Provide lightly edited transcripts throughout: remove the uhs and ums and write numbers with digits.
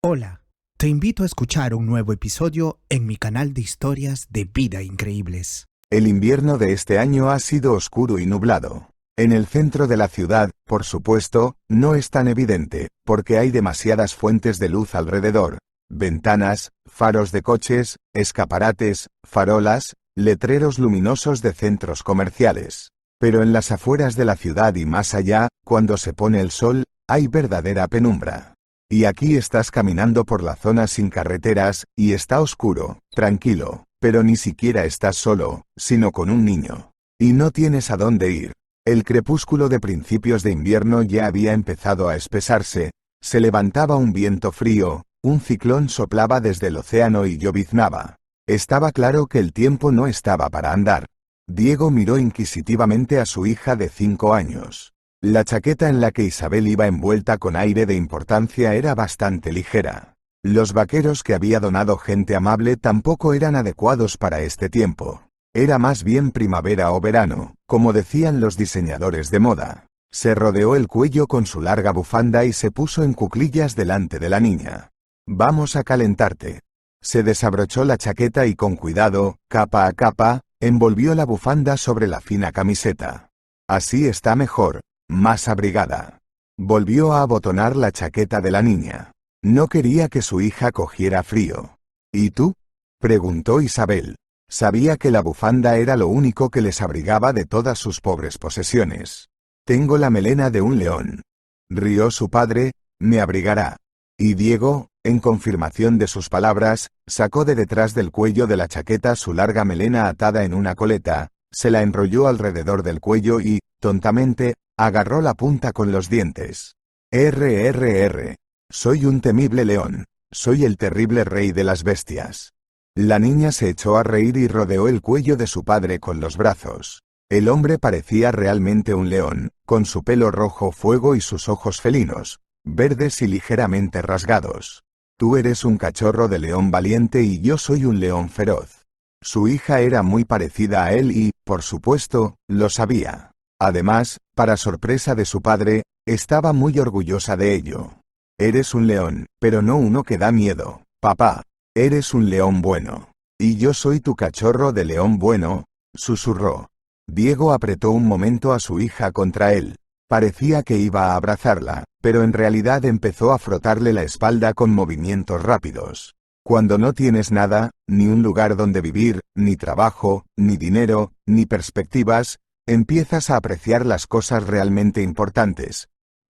Hola, te invito a escuchar un nuevo episodio en mi canal de historias de vida increíbles. El invierno de este año ha sido oscuro y nublado. En el centro de la ciudad, por supuesto, no es tan evidente, porque hay demasiadas fuentes de luz alrededor. Ventanas, faros de coches, escaparates, farolas, letreros luminosos de centros comerciales. Pero en las afueras de la ciudad y más allá, cuando se pone el sol, hay verdadera penumbra. Y aquí estás caminando por la zona sin carreteras, y está oscuro, tranquilo, pero ni siquiera estás solo, sino con un niño. Y no tienes a dónde ir. El crepúsculo de principios de invierno ya había empezado a espesarse, se levantaba un viento frío, un ciclón soplaba desde el océano y lloviznaba. Estaba claro que el tiempo no estaba para andar. Diego miró inquisitivamente a su hija de 5 años. La chaqueta en la que Isabel iba envuelta con aire de importancia era bastante ligera. Los vaqueros que había donado gente amable tampoco eran adecuados para este tiempo. Era más bien primavera o verano, como decían los diseñadores de moda. Se rodeó el cuello con su larga bufanda y se puso en cuclillas delante de la niña. «Vamos a calentarte». Se desabrochó la chaqueta y con cuidado, capa a capa, envolvió la bufanda sobre la fina camiseta. «Así está mejor, más abrigada». Volvió a abotonar la chaqueta de la niña. No quería que su hija cogiera frío. «¿Y tú?», preguntó Isabel. Sabía que la bufanda era lo único que les abrigaba de todas sus pobres posesiones. «Tengo la melena de un león», rió su padre, «me abrigará». Y Diego, en confirmación de sus palabras, sacó de detrás del cuello de la chaqueta su larga melena atada en una coleta, se la enrolló alrededor del cuello y, tontamente, agarró la punta con los dientes. «RRR. Soy un temible león. Soy el terrible rey de las bestias». La niña se echó a reír y rodeó el cuello de su padre con los brazos. El hombre parecía realmente un león, con su pelo rojo fuego y sus ojos felinos, verdes y ligeramente rasgados. «Tú eres un cachorro de león valiente y yo soy un león feroz». Su hija era muy parecida a él y, por supuesto, lo sabía. Además, para sorpresa de su padre, estaba muy orgullosa de ello. «Eres un león, pero no uno que da miedo, papá. Eres un león bueno. Y yo soy tu cachorro de león bueno», susurró. Diego apretó un momento a su hija contra él. Parecía que iba a abrazarla, pero en realidad empezó a frotarle la espalda con movimientos rápidos. Cuando no tienes nada, ni un lugar donde vivir, ni trabajo, ni dinero, ni perspectivas, empiezas a apreciar las cosas realmente importantes.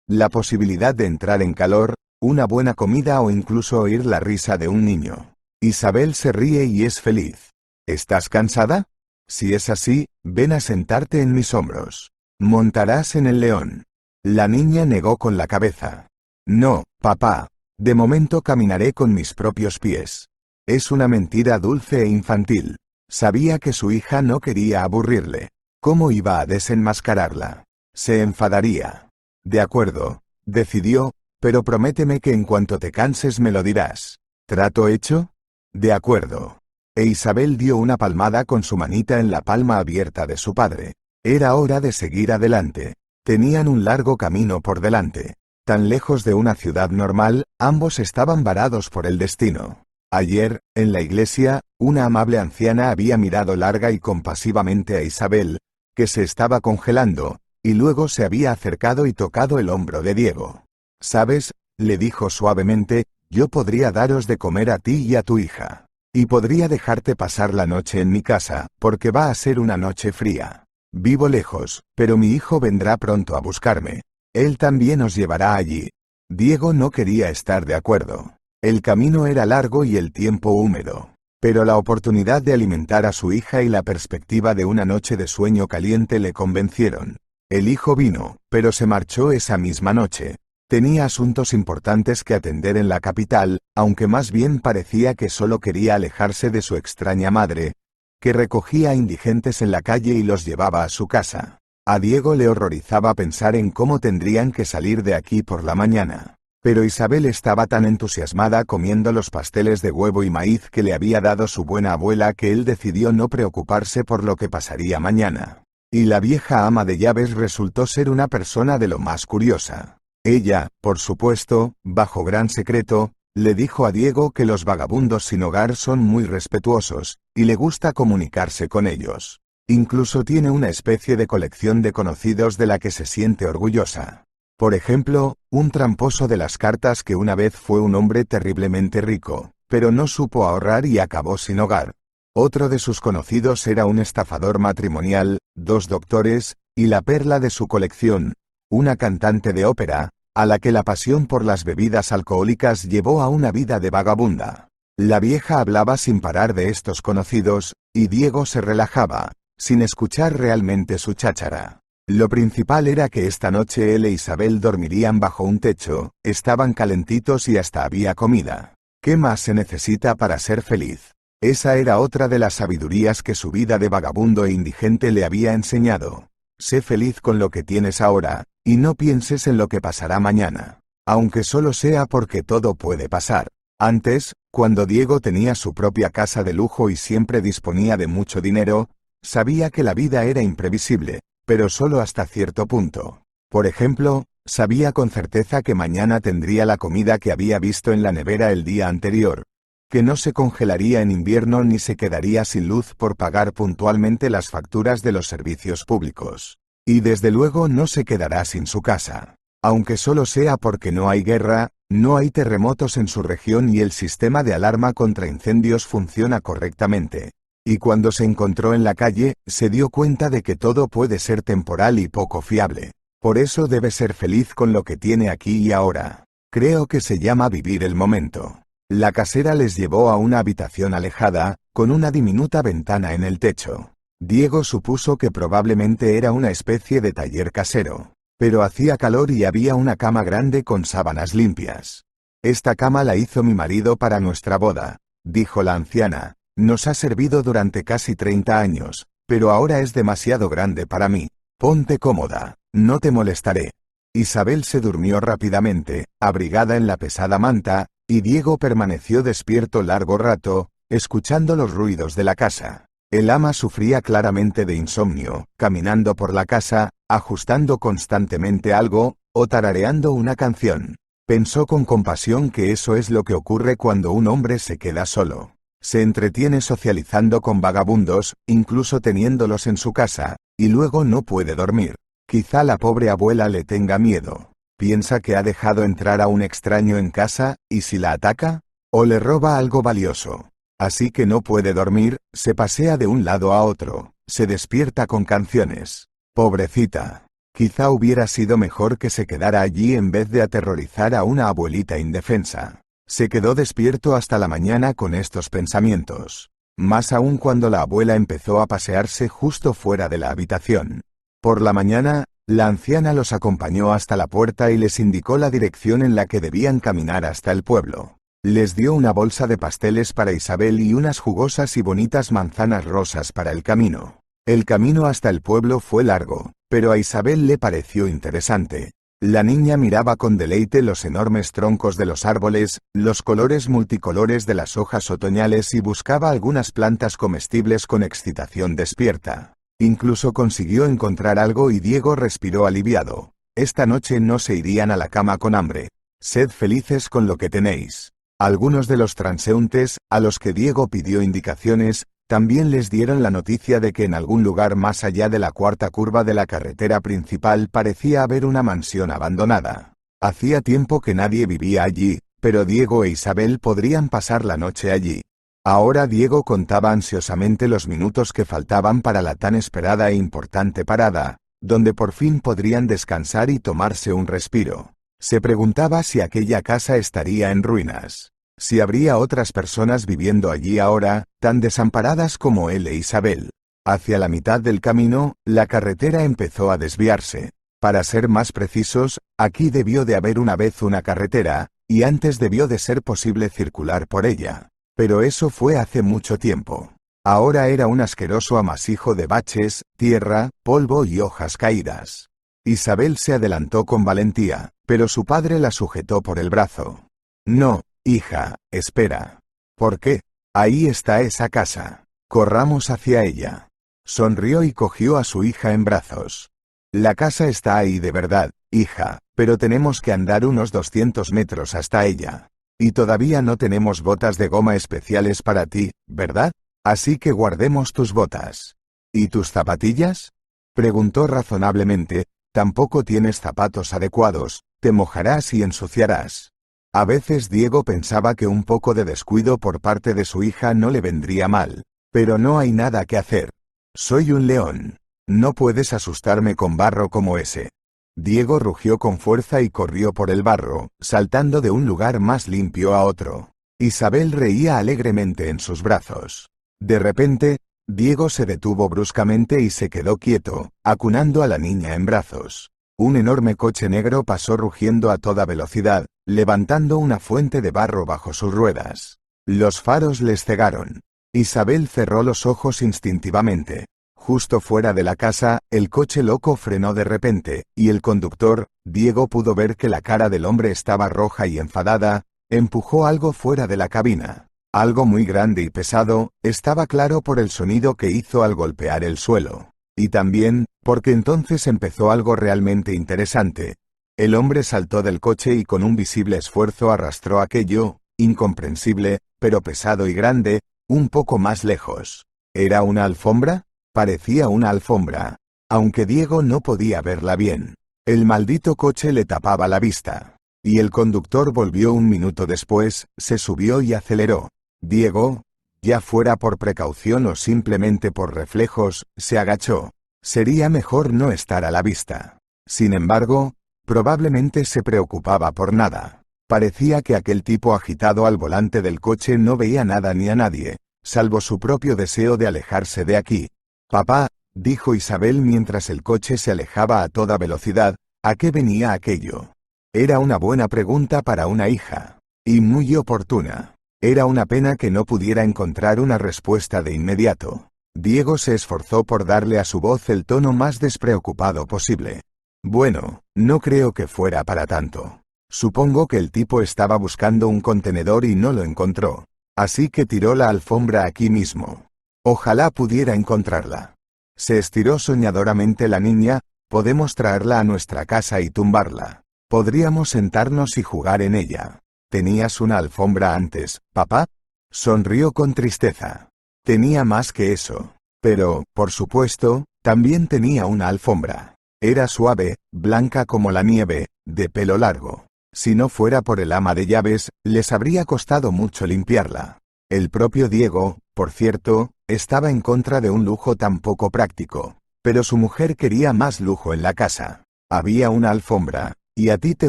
La posibilidad de entrar en calor, una buena comida o incluso oír la risa de un niño. Isabel se ríe y es feliz. «¿Estás cansada? Si es así, ven a sentarte en mis hombros. Montarás en el león». La niña negó con la cabeza. «No, papá. De momento caminaré con mis propios pies». Es una mentira dulce e infantil. Sabía que su hija no quería aburrirle. ¿Cómo iba a desenmascararla? Se enfadaría. «De acuerdo», decidió, «pero prométeme que en cuanto te canses me lo dirás». «¿Trato hecho?» «De acuerdo». E Isabel dio una palmada con su manita en la palma abierta de su padre. Era hora de seguir adelante. Tenían un largo camino por delante. Tan lejos de una ciudad normal, ambos estaban varados por el destino. Ayer, en la iglesia, una amable anciana había mirado larga y compasivamente a Isabel, que se estaba congelando, y luego se había acercado y tocado el hombro de Diego. «¿Sabes?», le dijo suavemente, «yo podría daros de comer a ti y a tu hija. Y podría dejarte pasar la noche en mi casa, porque va a ser una noche fría. Vivo lejos, pero mi hijo vendrá pronto a buscarme. Él también os llevará allí». Diego no quería estar de acuerdo. El camino era largo y el tiempo húmedo. Pero la oportunidad de alimentar a su hija y la perspectiva de una noche de sueño caliente le convencieron. El hijo vino, pero se marchó esa misma noche. Tenía asuntos importantes que atender en la capital, aunque más bien parecía que solo quería alejarse de su extraña madre, que recogía a indigentes en la calle y los llevaba a su casa. A Diego le horrorizaba pensar en cómo tendrían que salir de aquí por la mañana. Pero Isabel estaba tan entusiasmada comiendo los pasteles de huevo y maíz que le había dado su buena abuela que él decidió no preocuparse por lo que pasaría mañana. Y la vieja ama de llaves resultó ser una persona de lo más curiosa. Ella, por supuesto, bajo gran secreto, Le dijo a Diego que los vagabundos sin hogar son muy respetuosos, y le gusta comunicarse con ellos. Incluso tiene una especie de colección de conocidos de la que se siente orgullosa. Por ejemplo, un tramposo de las cartas que una vez fue un hombre terriblemente rico, pero no supo ahorrar y acabó sin hogar. Otro de sus conocidos era un estafador matrimonial, 2 doctores, y la perla de su colección, una cantante de ópera, a la que la pasión por las bebidas alcohólicas llevó a una vida de vagabunda. La vieja hablaba sin parar de estos conocidos, y Diego se relajaba, sin escuchar realmente su cháchara. Lo principal era que esta noche él e Isabel dormirían bajo un techo, estaban calentitos y hasta había comida. ¿Qué más se necesita para ser feliz? Esa era otra de las sabidurías que su vida de vagabundo e indigente le había enseñado. Sé feliz con lo que tienes ahora, y no pienses en lo que pasará mañana. Aunque solo sea porque todo puede pasar. Antes, cuando Diego tenía su propia casa de lujo y siempre disponía de mucho dinero, sabía que la vida era imprevisible, pero solo hasta cierto punto. Por ejemplo, sabía con certeza que mañana tendría la comida que había visto en la nevera el día anterior, que no se congelaría en invierno ni se quedaría sin luz por pagar puntualmente las facturas de los servicios públicos. Y desde luego no se quedará sin su casa. Aunque solo sea porque no hay guerra, no hay terremotos en su región y el sistema de alarma contra incendios funciona correctamente. Y cuando se encontró en la calle, se dio cuenta de que todo puede ser temporal y poco fiable. Por eso debe ser feliz con lo que tiene aquí y ahora. Creo que se llama vivir el momento. La casera les llevó a una habitación alejada, con una diminuta ventana en el techo. Diego supuso que probablemente era una especie de taller casero. Pero hacía calor y había una cama grande con sábanas limpias. Esta cama la hizo mi marido para nuestra boda, dijo la anciana. Nos ha servido durante casi 30 años, pero ahora es demasiado grande para mí. Ponte cómoda, no te molestaré. Isabel se durmió rápidamente, abrigada en la pesada manta, y Diego permaneció despierto largo rato, escuchando los ruidos de la casa. El ama sufría claramente de insomnio, caminando por la casa, ajustando constantemente algo, o tarareando una canción. Pensó con compasión que eso es lo que ocurre cuando un hombre se queda solo. Se entretiene socializando con vagabundos, incluso teniéndolos en su casa, y luego no puede dormir. Quizá la pobre abuela le tenga miedo. Piensa que ha dejado entrar a un extraño en casa, ¿y si la ataca? O le roba algo valioso. Así que no puede dormir, se pasea de un lado a otro, se despierta con canciones. Pobrecita. Quizá hubiera sido mejor que se quedara allí en vez de aterrorizar a una abuelita indefensa. Se quedó despierto hasta la mañana con estos pensamientos. Más aún cuando la abuela empezó a pasearse justo fuera de la habitación. Por la mañana, la anciana los acompañó hasta la puerta y les indicó la dirección en la que debían caminar hasta el pueblo. Les dio una bolsa de pasteles para Isabel y unas jugosas y bonitas manzanas rosas para el camino. El camino hasta el pueblo fue largo, pero a Isabel le pareció interesante. La niña miraba con deleite los enormes troncos de los árboles, los colores multicolores de las hojas otoñales y buscaba algunas plantas comestibles con excitación despierta. Incluso consiguió encontrar algo y Diego respiró aliviado. Esta noche no se irían a la cama con hambre. Sed felices con lo que tenéis. Algunos de los transeúntes, a los que Diego pidió indicaciones, también les dieron la noticia de que en algún lugar más allá de la cuarta curva de la carretera principal parecía haber una mansión abandonada. Hacía tiempo que nadie vivía allí, pero Diego e Isabel podrían pasar la noche allí. Ahora Diego contaba ansiosamente los minutos que faltaban para la tan esperada e importante parada, donde por fin podrían descansar y tomarse un respiro. Se preguntaba si aquella casa estaría en ruinas. Si habría otras personas viviendo allí ahora, tan desamparadas como él e Isabel. Hacia la mitad del camino, la carretera empezó a desviarse. Para ser más precisos, aquí debió de haber una vez una carretera, y antes debió de ser posible circular por ella. Pero eso fue hace mucho tiempo. Ahora era un asqueroso amasijo de baches, tierra, polvo y hojas caídas. Isabel se adelantó con valentía, pero su padre la sujetó por el brazo. No. Hija, espera. ¿Por qué? Ahí está esa casa. Corramos hacia ella. Sonrió y cogió a su hija en brazos. La casa está ahí de verdad, hija, pero tenemos que andar unos 200 metros hasta ella. Y todavía no tenemos botas de goma especiales para ti, ¿verdad? Así que guardemos tus botas. ¿Y tus zapatillas? Preguntó razonablemente. Tampoco tienes zapatos adecuados, te mojarás y ensuciarás. A veces Diego pensaba que un poco de descuido por parte de su hija no le vendría mal. Pero no hay nada que hacer. Soy un león. No puedes asustarme con barro como ese. Diego rugió con fuerza y corrió por el barro, saltando de un lugar más limpio a otro. Isabel reía alegremente en sus brazos. De repente, Diego se detuvo bruscamente y se quedó quieto, acunando a la niña en brazos. Un enorme coche negro pasó rugiendo a toda velocidad, levantando una fuente de barro bajo sus ruedas. Los faros les cegaron. Isabel cerró los ojos instintivamente. Justo fuera de la casa, el coche loco frenó de repente, y el conductor, Diego, pudo ver que la cara del hombre estaba roja y enfadada. Empujó algo fuera de la cabina. Algo muy grande y pesado, estaba claro por el sonido que hizo al golpear el suelo. Y también, porque entonces empezó algo realmente interesante. El hombre saltó del coche y con un visible esfuerzo arrastró aquello, incomprensible, pero pesado y grande, un poco más lejos. ¿Era una alfombra? Parecía una alfombra, aunque Diego no podía verla bien. El maldito coche le tapaba la vista. Y el conductor volvió un minuto después, se subió y aceleró. Diego, ya fuera por precaución o simplemente por reflejos, se agachó. Sería mejor no estar a la vista. Sin embargo, probablemente se preocupaba por nada. Parecía que aquel tipo agitado al volante del coche no veía nada ni a nadie, salvo su propio deseo de alejarse de aquí. Papá, dijo Isabel mientras el coche se alejaba a toda velocidad, ¿a qué venía aquello? Era una buena pregunta para una hija. Y muy oportuna. Era una pena que no pudiera encontrar una respuesta de inmediato. Diego se esforzó por darle a su voz el tono más despreocupado posible. Bueno, no creo que fuera para tanto. Supongo que el tipo estaba buscando un contenedor y no lo encontró. Así que tiró la alfombra aquí mismo. Ojalá pudiera encontrarla. Se estiró soñadoramente la niña. Podemos traerla a nuestra casa y tumbarla. Podríamos sentarnos y jugar en ella. ¿Tenías una alfombra antes, papá? Sonrió con tristeza. Tenía más que eso. Pero, por supuesto, también tenía una alfombra. Era suave, blanca como la nieve, de pelo largo. Si no fuera por el ama de llaves, les habría costado mucho limpiarla. El propio Diego, por cierto, estaba en contra de un lujo tan poco práctico. Pero su mujer quería más lujo en la casa. Había una alfombra, y a ti te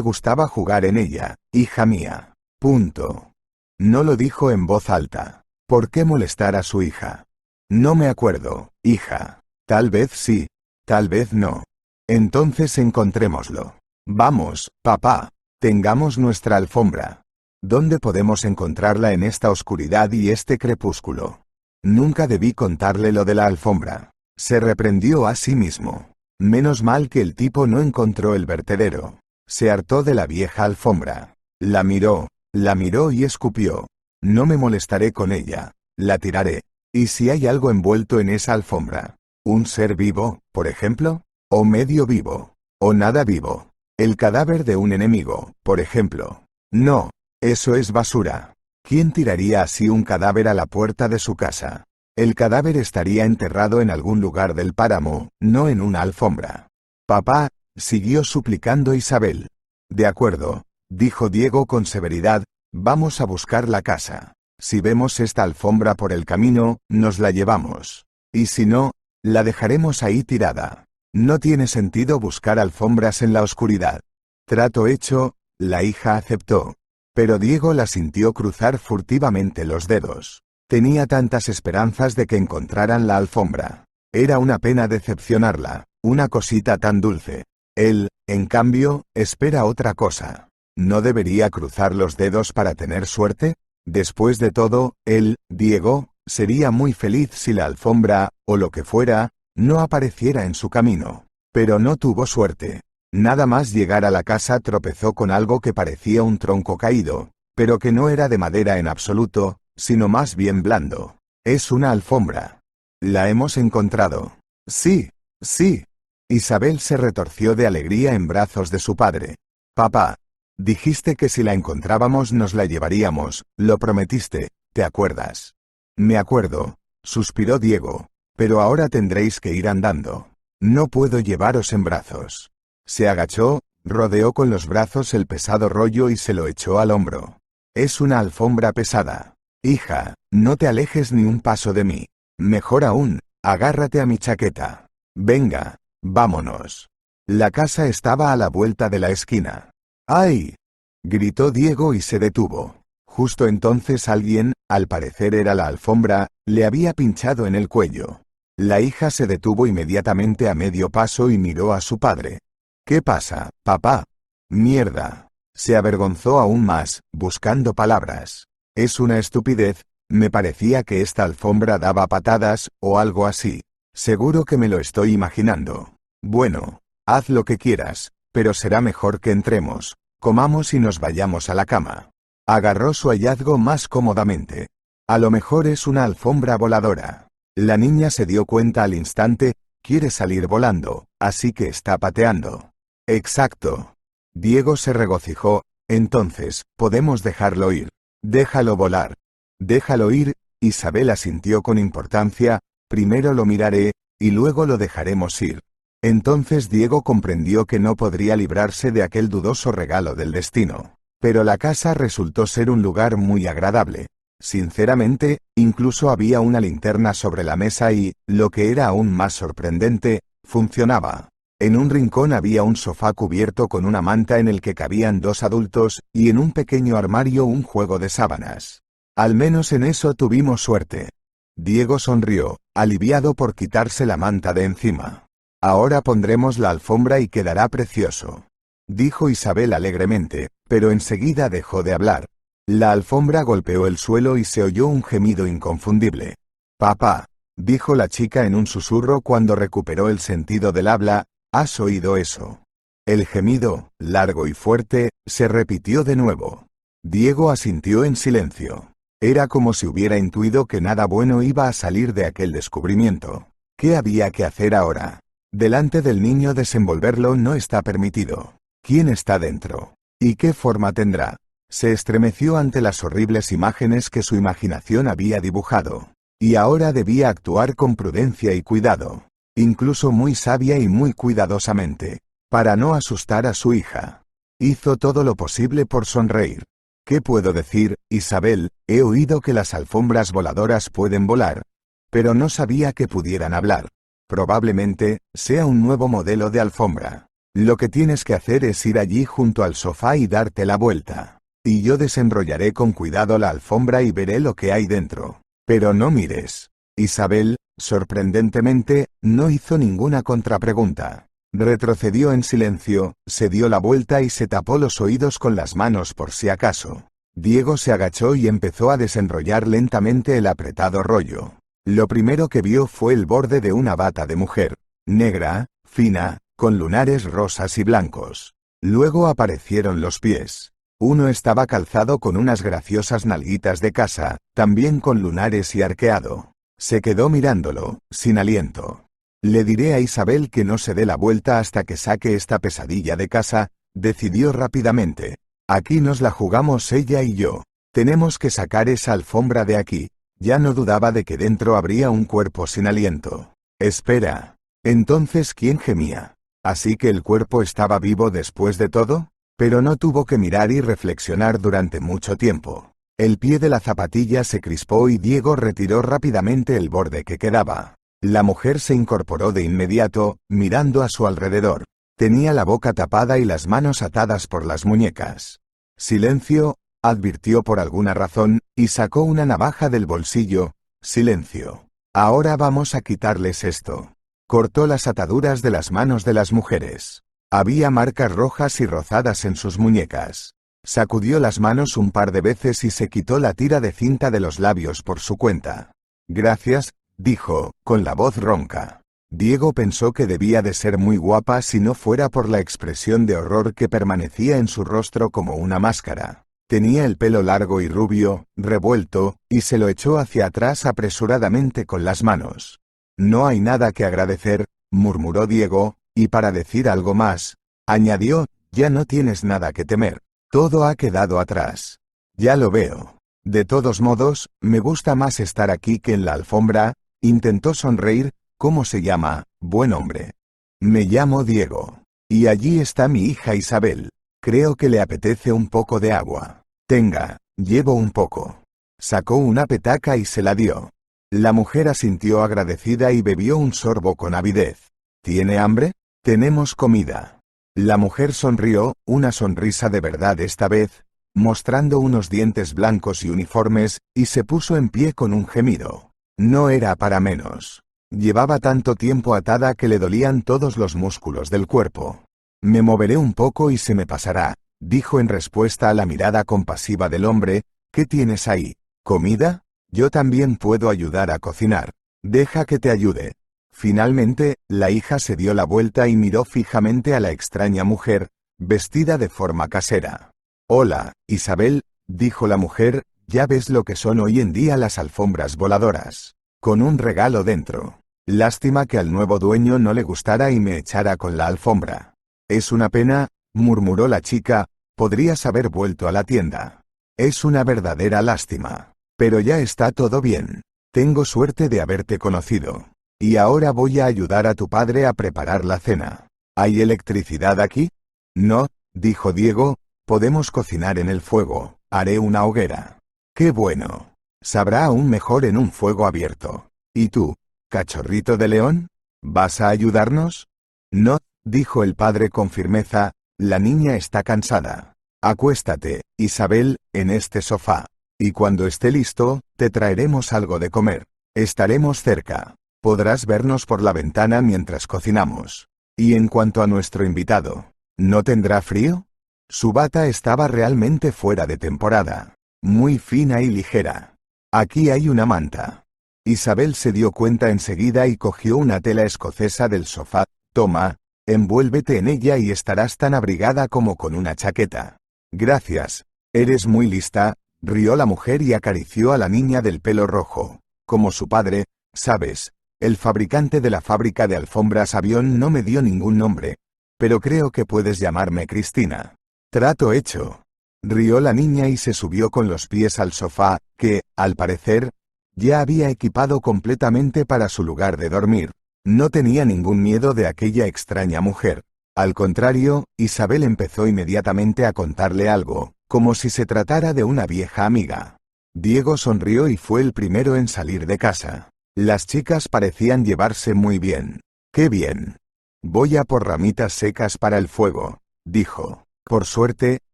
gustaba jugar en ella, hija mía. Punto. No lo dijo en voz alta. ¿Por qué molestar a su hija? No me acuerdo, hija. Tal vez sí, tal vez no. Entonces encontrémoslo. Vamos, papá. Tengamos nuestra alfombra. ¿Dónde podemos encontrarla en esta oscuridad y este crepúsculo? Nunca debí contarle lo de la alfombra. Se reprendió a sí mismo. Menos mal que el tipo no encontró el vertedero. Se hartó de la vieja alfombra. La miró y escupió. No me molestaré con ella. La tiraré. ¿Y si hay algo envuelto en esa alfombra? ¿Un ser vivo, por ejemplo? ¿O medio vivo? ¿O nada vivo? El cadáver de un enemigo, por ejemplo. No, eso es basura. ¿Quién tiraría así un cadáver a la puerta de su casa? El cadáver estaría enterrado en algún lugar del páramo, no en una alfombra. Papá, siguió suplicando Isabel. De acuerdo, dijo Diego con severidad, vamos a buscar la casa. Si vemos esta alfombra por el camino, nos la llevamos. Y si no, la dejaremos ahí tirada. No tiene sentido buscar alfombras en la oscuridad. Trato hecho, la hija aceptó. Pero Diego la sintió cruzar furtivamente los dedos. Tenía tantas esperanzas de que encontraran la alfombra. Era una pena decepcionarla, una cosita tan dulce. Él, en cambio, espera otra cosa. ¿No debería cruzar los dedos para tener suerte? Después de todo, él, Diego, sería muy feliz si la alfombra, o lo que fuera, no apareciera en su camino. Pero no tuvo suerte. Nada más llegar a la casa tropezó con algo que parecía un tronco caído, pero que no era de madera en absoluto, sino más bien blando. Es una alfombra. La hemos encontrado. Sí, sí. Isabel se retorció de alegría en brazos de su padre. Papá. Dijiste que si la encontrábamos nos la llevaríamos, lo prometiste, ¿te acuerdas? Me acuerdo, suspiró Diego, pero ahora tendréis que ir andando. No puedo llevaros en brazos. Se agachó, rodeó con los brazos el pesado rollo y se lo echó al hombro. Es una alfombra pesada. Hija, no te alejes ni un paso de mí. Mejor aún, agárrate a mi chaqueta. Venga, vámonos. La casa estaba a la vuelta de la esquina. ¡Ay! Gritó Diego y se detuvo. Justo entonces alguien, al parecer era la alfombra, le había pinchado en el cuello. La hija se detuvo inmediatamente a medio paso y miró a su padre. ¿Qué pasa, papá? Mierda. Se avergonzó aún más, buscando palabras. Es una estupidez, me parecía que esta alfombra daba patadas, o algo así. Seguro que me lo estoy imaginando. Bueno, haz lo que quieras, pero será mejor que entremos, comamos y nos vayamos a la cama. Agarró su hallazgo más cómodamente. A lo mejor es una alfombra voladora. La niña se dio cuenta al instante, quiere salir volando, así que está pateando. Exacto. Diego se regocijó, entonces, podemos dejarlo ir. Déjalo volar. Déjalo ir, Isabel asintió con importancia, primero lo miraré, y luego lo dejaremos ir. Entonces Diego comprendió que no podría librarse de aquel dudoso regalo del destino. Pero la casa resultó ser un lugar muy agradable. Sinceramente, incluso había una linterna sobre la mesa y, lo que era aún más sorprendente, funcionaba. En un rincón había un sofá cubierto con una manta en el que cabían 2 adultos, y en un pequeño armario un juego de sábanas. Al menos en eso tuvimos suerte. Diego sonrió, aliviado por quitarse la manta de encima. Ahora pondremos la alfombra y quedará precioso. Dijo Isabel alegremente, pero enseguida dejó de hablar. La alfombra golpeó el suelo y se oyó un gemido inconfundible. Papá, dijo la chica en un susurro cuando recuperó el sentido del habla, ¿has oído eso? El gemido, largo y fuerte, se repitió de nuevo. Diego asintió en silencio. Era como si hubiera intuido que nada bueno iba a salir de aquel descubrimiento. ¿Qué había que hacer ahora? Delante del niño desenvolverlo no está permitido. ¿Quién está dentro? ¿Y qué forma tendrá? Se estremeció ante las horribles imágenes que su imaginación había dibujado. Y ahora debía actuar con prudencia y cuidado. Incluso muy sabia y muy cuidadosamente. Para no asustar a su hija. Hizo todo lo posible por sonreír. ¿Qué puedo decir, Isabel? He oído que las alfombras voladoras pueden volar. Pero no sabía que pudieran hablar. Probablemente, sea un nuevo modelo de alfombra. Lo que tienes que hacer es ir allí junto al sofá y darte la vuelta. Y yo desenrollaré con cuidado la alfombra y veré lo que hay dentro. Pero no mires. Isabel, sorprendentemente, no hizo ninguna contrapregunta. Retrocedió en silencio, se dio la vuelta y se tapó los oídos con las manos por si acaso. Diego se agachó y empezó a desenrollar lentamente el apretado rollo. Lo primero que vio fue el borde de una bata de mujer, negra, fina, con lunares rosas y blancos. Luego aparecieron los pies. Uno estaba calzado con unas graciosas nalguitas de casa, también con lunares y arqueado. Se quedó mirándolo, sin aliento. Le diré a Isabel que no se dé la vuelta hasta que saque esta pesadilla de casa, decidió rápidamente. Aquí nos la jugamos ella y yo. Tenemos que sacar esa alfombra de aquí. Ya no dudaba de que dentro habría un cuerpo sin aliento. Espera. Entonces, ¿quién gemía? ¿Así que el cuerpo estaba vivo después de todo? Pero no tuvo que mirar y reflexionar durante mucho tiempo. El pie de la zapatilla se crispó y Diego retiró rápidamente el borde que quedaba. La mujer se incorporó de inmediato, mirando a su alrededor. Tenía la boca tapada y las manos atadas por las muñecas. Silencio, advirtió por alguna razón, y sacó una navaja del bolsillo. Silencio. Ahora vamos a quitarles esto. Cortó las ataduras de las manos de las mujeres. Había marcas rojas y rozadas en sus muñecas. Sacudió las manos un par de veces y se quitó la tira de cinta de los labios por su cuenta. Gracias, dijo, con la voz ronca. Diego pensó que debía de ser muy guapa si no fuera por la expresión de horror que permanecía en su rostro como una máscara. Tenía el pelo largo y rubio, revuelto, y se lo echó hacia atrás apresuradamente con las manos. No hay nada que agradecer, murmuró Diego, y para decir algo más, añadió, ya no tienes nada que temer. Todo ha quedado atrás. Ya lo veo. De todos modos, me gusta más estar aquí que en la alfombra. Intentó sonreír. ¿Cómo se llama, buen hombre? Me llamo Diego. Y allí está mi hija Isabel. Creo que le apetece un poco de agua. Tenga, llevo un poco. Sacó una petaca y se la dio. La mujer asintió agradecida y bebió un sorbo con avidez. ¿Tiene hambre? Tenemos comida. La mujer sonrió, una sonrisa de verdad esta vez, mostrando unos dientes blancos y uniformes, y se puso en pie con un gemido. No era para menos. Llevaba tanto tiempo atada que le dolían todos los músculos del cuerpo. Me moveré un poco y se me pasará, dijo en respuesta a la mirada compasiva del hombre. ¿Qué tienes ahí? ¿Comida? Yo también puedo ayudar a cocinar. Deja que te ayude. Finalmente, la hija se dio la vuelta y miró fijamente a la extraña mujer, vestida de forma casera. Hola, Isabel, dijo la mujer, ya ves lo que son hoy en día las alfombras voladoras. Con un regalo dentro. Lástima que al nuevo dueño no le gustara y me echara con la alfombra. Es una pena, murmuró la chica, podrías haber vuelto a la tienda. Es una verdadera lástima. Pero ya está todo bien. Tengo suerte de haberte conocido. Y ahora voy a ayudar a tu padre a preparar la cena. ¿Hay electricidad aquí? No, dijo Diego, podemos cocinar en el fuego, haré una hoguera. ¡Qué bueno! Sabrá aún mejor en un fuego abierto. ¿Y tú, cachorrito de león? ¿Vas a ayudarnos? No, dijo el padre con firmeza, la niña está cansada. Acuéstate, Isabel, en este sofá. Y cuando esté listo, te traeremos algo de comer. Estaremos cerca. Podrás vernos por la ventana mientras cocinamos. Y en cuanto a nuestro invitado, ¿no tendrá frío? Su bata estaba realmente fuera de temporada. Muy fina y ligera. Aquí hay una manta. Isabel se dio cuenta enseguida y cogió una tela escocesa del sofá. Toma, envuélvete en ella y estarás tan abrigada como con una chaqueta. Gracias. Eres muy lista, rió la mujer y acarició a la niña del pelo rojo. Como su padre, sabes, el fabricante de la fábrica de alfombras Avión no me dio ningún nombre, pero creo que puedes llamarme Cristina. Trato hecho. Rió la niña y se subió con los pies al sofá, que, al parecer, ya había equipado completamente para su lugar de dormir. No tenía ningún miedo de aquella extraña mujer. Al contrario, Isabel empezó inmediatamente a contarle algo, como si se tratara de una vieja amiga. Diego sonrió y fue el primero en salir de casa. Las chicas parecían llevarse muy bien. ¡Qué bien! Voy a por ramitas secas para el fuego, dijo. Por suerte,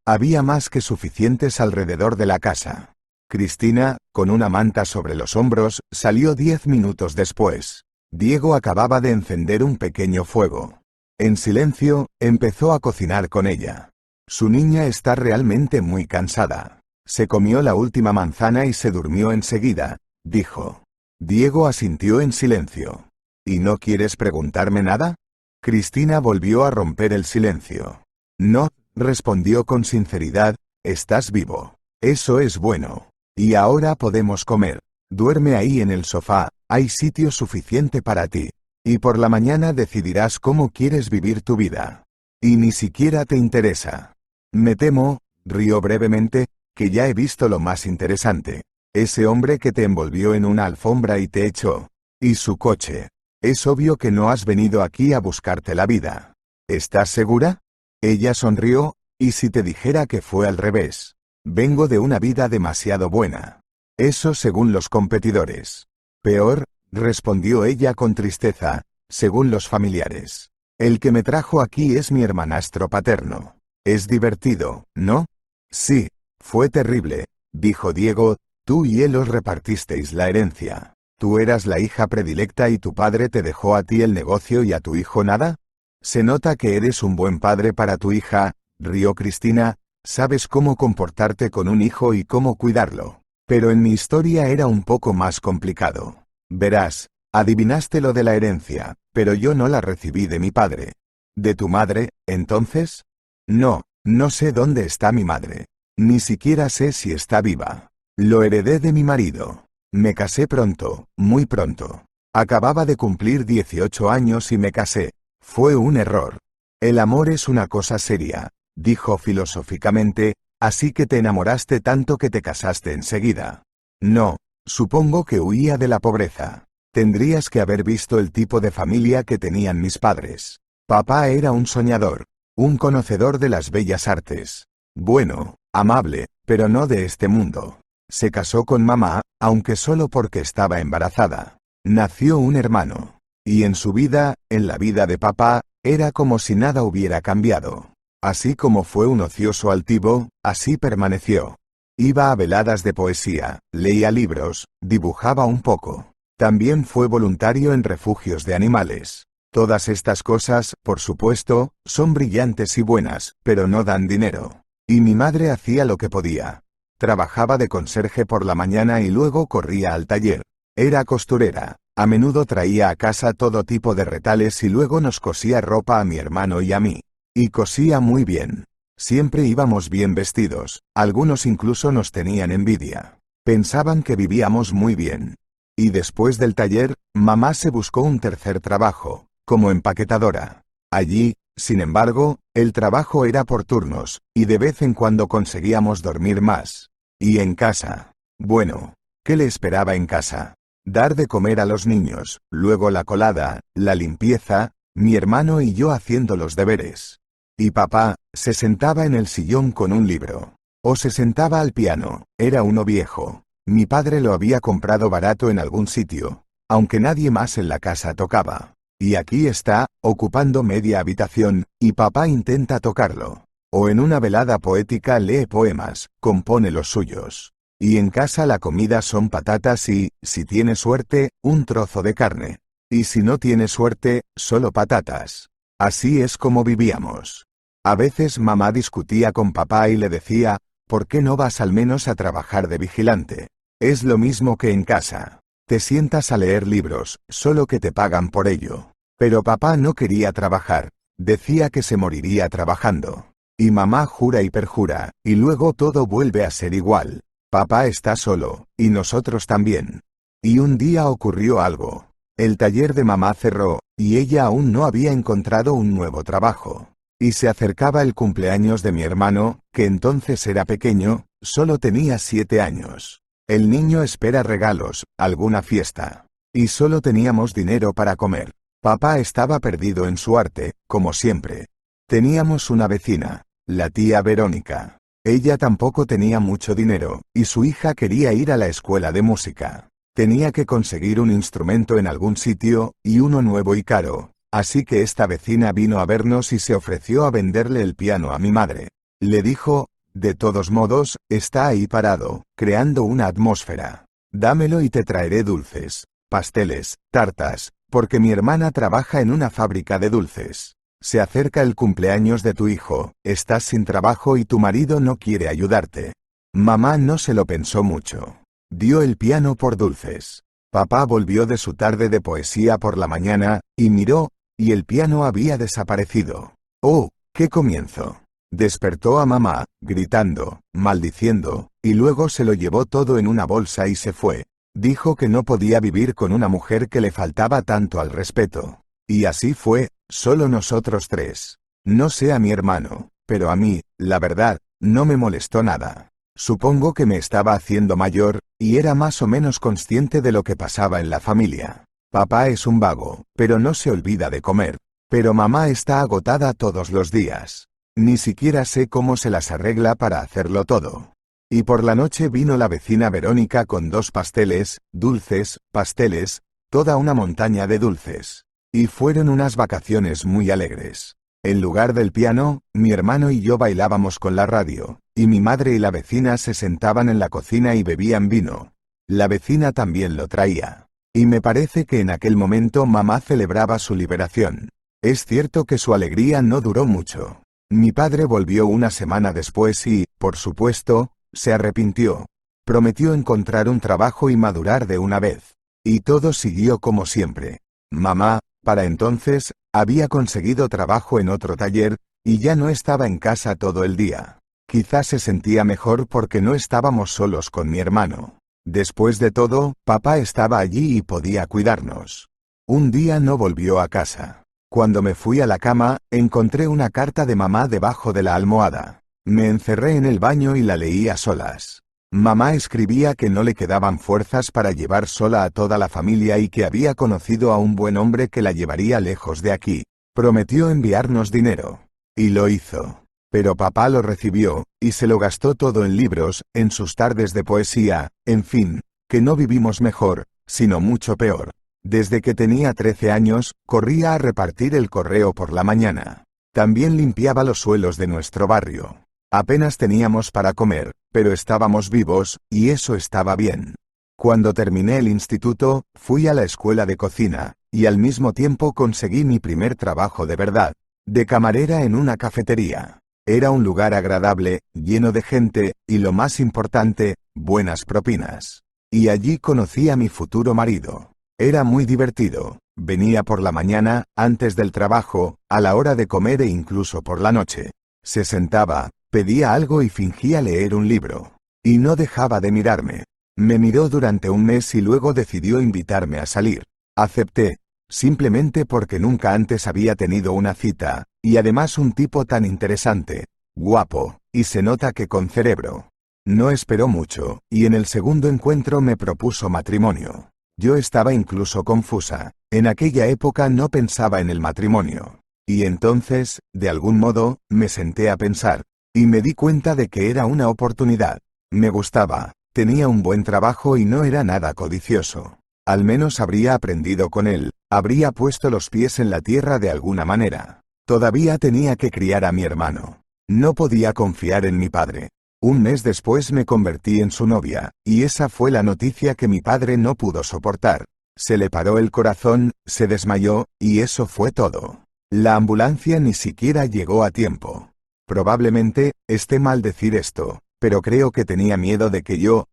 había más que suficientes alrededor de la casa. Cristina, con una manta sobre los hombros, salió 10 minutos después. Diego acababa de encender un pequeño fuego. En silencio, empezó a cocinar con ella. Su niña está realmente muy cansada. Se comió la última manzana y se durmió enseguida, dijo. Diego asintió en silencio. ¿Y no quieres preguntarme nada? Cristina volvió a romper el silencio. No, respondió con sinceridad, estás vivo. Eso es bueno. Y ahora podemos comer. Duerme ahí en el sofá, hay sitio suficiente para ti. Y por la mañana decidirás cómo quieres vivir tu vida. Y ni siquiera te interesa. Me temo, rió brevemente, que ya he visto lo más interesante. Ese hombre que te envolvió en una alfombra y te echó. Y su coche. Es obvio que no has venido aquí a buscarte la vida. ¿Estás segura? Ella sonrió, y si te dijera que fue al revés. Vengo de una vida demasiado buena. Eso según los competidores. Peor, respondió ella con tristeza, según los familiares. El que me trajo aquí es mi hermanastro paterno. Es divertido, ¿no? Sí, fue terrible, dijo Diego, tú y él os repartisteis la herencia. ¿Tú eras la hija predilecta y tu padre te dejó a ti el negocio y a tu hijo nada? Se nota que eres un buen padre para tu hija, rió Cristina, sabes cómo comportarte con un hijo y cómo cuidarlo. Pero en mi historia era un poco más complicado. Verás, adivinaste lo de la herencia, pero yo no la recibí de mi padre. ¿De tu madre, entonces? No, no sé dónde está mi madre. Ni siquiera sé si está viva. Lo heredé de mi marido. Me casé pronto, muy pronto. Acababa de cumplir 18 años y me casé. Fue un error. El amor es una cosa seria, dijo filosóficamente, Así que te enamoraste tanto que te casaste enseguida. No, supongo que huía de la pobreza. Tendrías que haber visto el tipo de familia que tenían mis padres. Papá era un soñador, un conocedor de las bellas artes. Bueno, amable, pero no de este mundo. Se casó con mamá, aunque solo porque estaba embarazada. Nació un hermano. Y en su vida, en la vida de papá, era como si nada hubiera cambiado. Así como fue un ocioso altivo, así permaneció. Iba a veladas de poesía, leía libros, dibujaba un poco. También fue voluntario en refugios de animales. Todas estas cosas, por supuesto, son brillantes y buenas, pero no dan dinero. Y mi madre hacía lo que podía. Trabajaba de conserje por la mañana y luego corría al taller. Era costurera. A menudo traía a casa todo tipo de retales y luego nos cosía ropa a mi hermano y a mí. Y cosía muy bien. Siempre íbamos bien vestidos, algunos incluso nos tenían envidia. Pensaban que vivíamos muy bien. Y después del taller, mamá se buscó un tercer trabajo, como empaquetadora. Allí, sin embargo, el trabajo era por turnos, y de vez en cuando conseguíamos dormir más. Y en casa. Bueno, ¿qué le esperaba en casa? Dar de comer a los niños, luego la colada, la limpieza, mi hermano y yo haciendo los deberes. Y papá, se sentaba en el sillón con un libro. O se sentaba al piano, era uno viejo. Mi padre lo había comprado barato en algún sitio, aunque nadie más en la casa tocaba. Y aquí está, ocupando media habitación, y papá intenta tocarlo. O en una velada poética lee poemas, compone los suyos. Y en casa la comida son patatas y, si tiene suerte, un trozo de carne. Y si no tiene suerte, solo patatas. Así es como vivíamos. A veces mamá discutía con papá y le decía, ¿por qué no vas al menos a trabajar de vigilante? Es lo mismo que en casa. Te sientas a leer libros, solo que te pagan por ello. Pero papá no quería trabajar. Decía que se moriría trabajando. Y mamá jura y perjura, y luego todo vuelve a ser igual. Papá está solo, y nosotros también. Y un día ocurrió algo. El taller de mamá cerró, y ella aún no había encontrado un nuevo trabajo. Y se acercaba el cumpleaños de mi hermano, que entonces era pequeño, solo tenía 7 años. El niño espera regalos, alguna fiesta. Y solo teníamos dinero para comer. Papá estaba perdido en su arte, como siempre. Teníamos una vecina, la tía Verónica. Ella tampoco tenía mucho dinero, y su hija quería ir a la escuela de música. Tenía que conseguir un instrumento en algún sitio, y uno nuevo y caro. Así que esta vecina vino a vernos y se ofreció a venderle el piano a mi madre. Le dijo, de todos modos, está ahí parado, creando una atmósfera. Dámelo y te traeré dulces, pasteles, tartas, porque mi hermana trabaja en una fábrica de dulces. Se acerca el cumpleaños de tu hijo, estás sin trabajo y tu marido no quiere ayudarte. Mamá no se lo pensó mucho. Dio el piano por dulces. Papá volvió de su tarde de poesía por la mañana, y miró, y el piano había desaparecido. ¡Oh, qué comienzo! Despertó a mamá, gritando, maldiciendo, y luego se lo llevó todo en una bolsa y se fue. Dijo que no podía vivir con una mujer que le faltaba tanto al respeto. Y así fue, solo nosotros tres. No sé a mi hermano, pero a mí, la verdad, no me molestó nada. Supongo que me estaba haciendo mayor, y era más o menos consciente de lo que pasaba en la familia. Papá es un vago, pero no se olvida de comer. Pero mamá está agotada todos los días. Ni siquiera sé cómo se las arregla para hacerlo todo. Y por la noche vino la vecina Verónica con 2 pasteles, dulces, pasteles, toda una montaña de dulces. Y fueron unas vacaciones muy alegres. En lugar del piano, mi hermano y yo bailábamos con la radio, y mi madre y la vecina se sentaban en la cocina y bebían vino. La vecina también lo traía. Y me parece que en aquel momento mamá celebraba su liberación. Es cierto que su alegría no duró mucho. Mi padre volvió una semana después y, por supuesto, se arrepintió. Prometió encontrar un trabajo y madurar de una vez. Y todo siguió como siempre. Mamá, para entonces, había conseguido trabajo en otro taller, y ya no estaba en casa todo el día. Quizás se sentía mejor porque no estábamos solos con mi hermano. Después de todo, papá estaba allí y podía cuidarnos. Un día no volvió a casa. Cuando me fui a la cama, encontré una carta de mamá debajo de la almohada. Me encerré en el baño y la leí a solas. Mamá escribía que no le quedaban fuerzas para llevar sola a toda la familia y que había conocido a un buen hombre que la llevaría lejos de aquí. Prometió enviarnos dinero. Y lo hizo. Pero papá lo recibió, y se lo gastó todo en libros, en sus tardes de poesía, en fin, que no vivimos mejor, sino mucho peor. Desde que tenía 13 años, corría a repartir el correo por la mañana. También limpiaba los suelos de nuestro barrio. Apenas teníamos para comer, pero estábamos vivos, y eso estaba bien. Cuando terminé el instituto, fui a la escuela de cocina, y al mismo tiempo conseguí mi primer trabajo de verdad, de camarera en una cafetería. Era un lugar agradable, lleno de gente, y lo más importante, buenas propinas. Y allí conocí a mi futuro marido. Era muy divertido. Venía por la mañana, antes del trabajo, a la hora de comer e incluso por la noche. Se sentaba, pedía algo y fingía leer un libro. Y no dejaba de mirarme. Me miró durante un mes y luego decidió invitarme a salir. Acepté, simplemente porque nunca antes había tenido una cita, y además un tipo tan interesante, guapo, y se nota que con cerebro. No esperó mucho, y en el segundo encuentro me propuso matrimonio. Yo estaba incluso confusa. En aquella época no pensaba en el matrimonio. Y entonces, de algún modo, me senté a pensar, y me di cuenta de que era una oportunidad. Me gustaba, tenía un buen trabajo y no era nada codicioso. Al menos habría aprendido con él, habría puesto los pies en la tierra de alguna manera. Todavía tenía que criar a mi hermano. No podía confiar en mi padre. Un mes después me convertí en su novia, y esa fue la noticia que mi padre no pudo soportar. Se le paró el corazón, se desmayó, y eso fue todo. La ambulancia ni siquiera llegó a tiempo. Probablemente, esté mal decir esto, pero creo que tenía miedo de que yo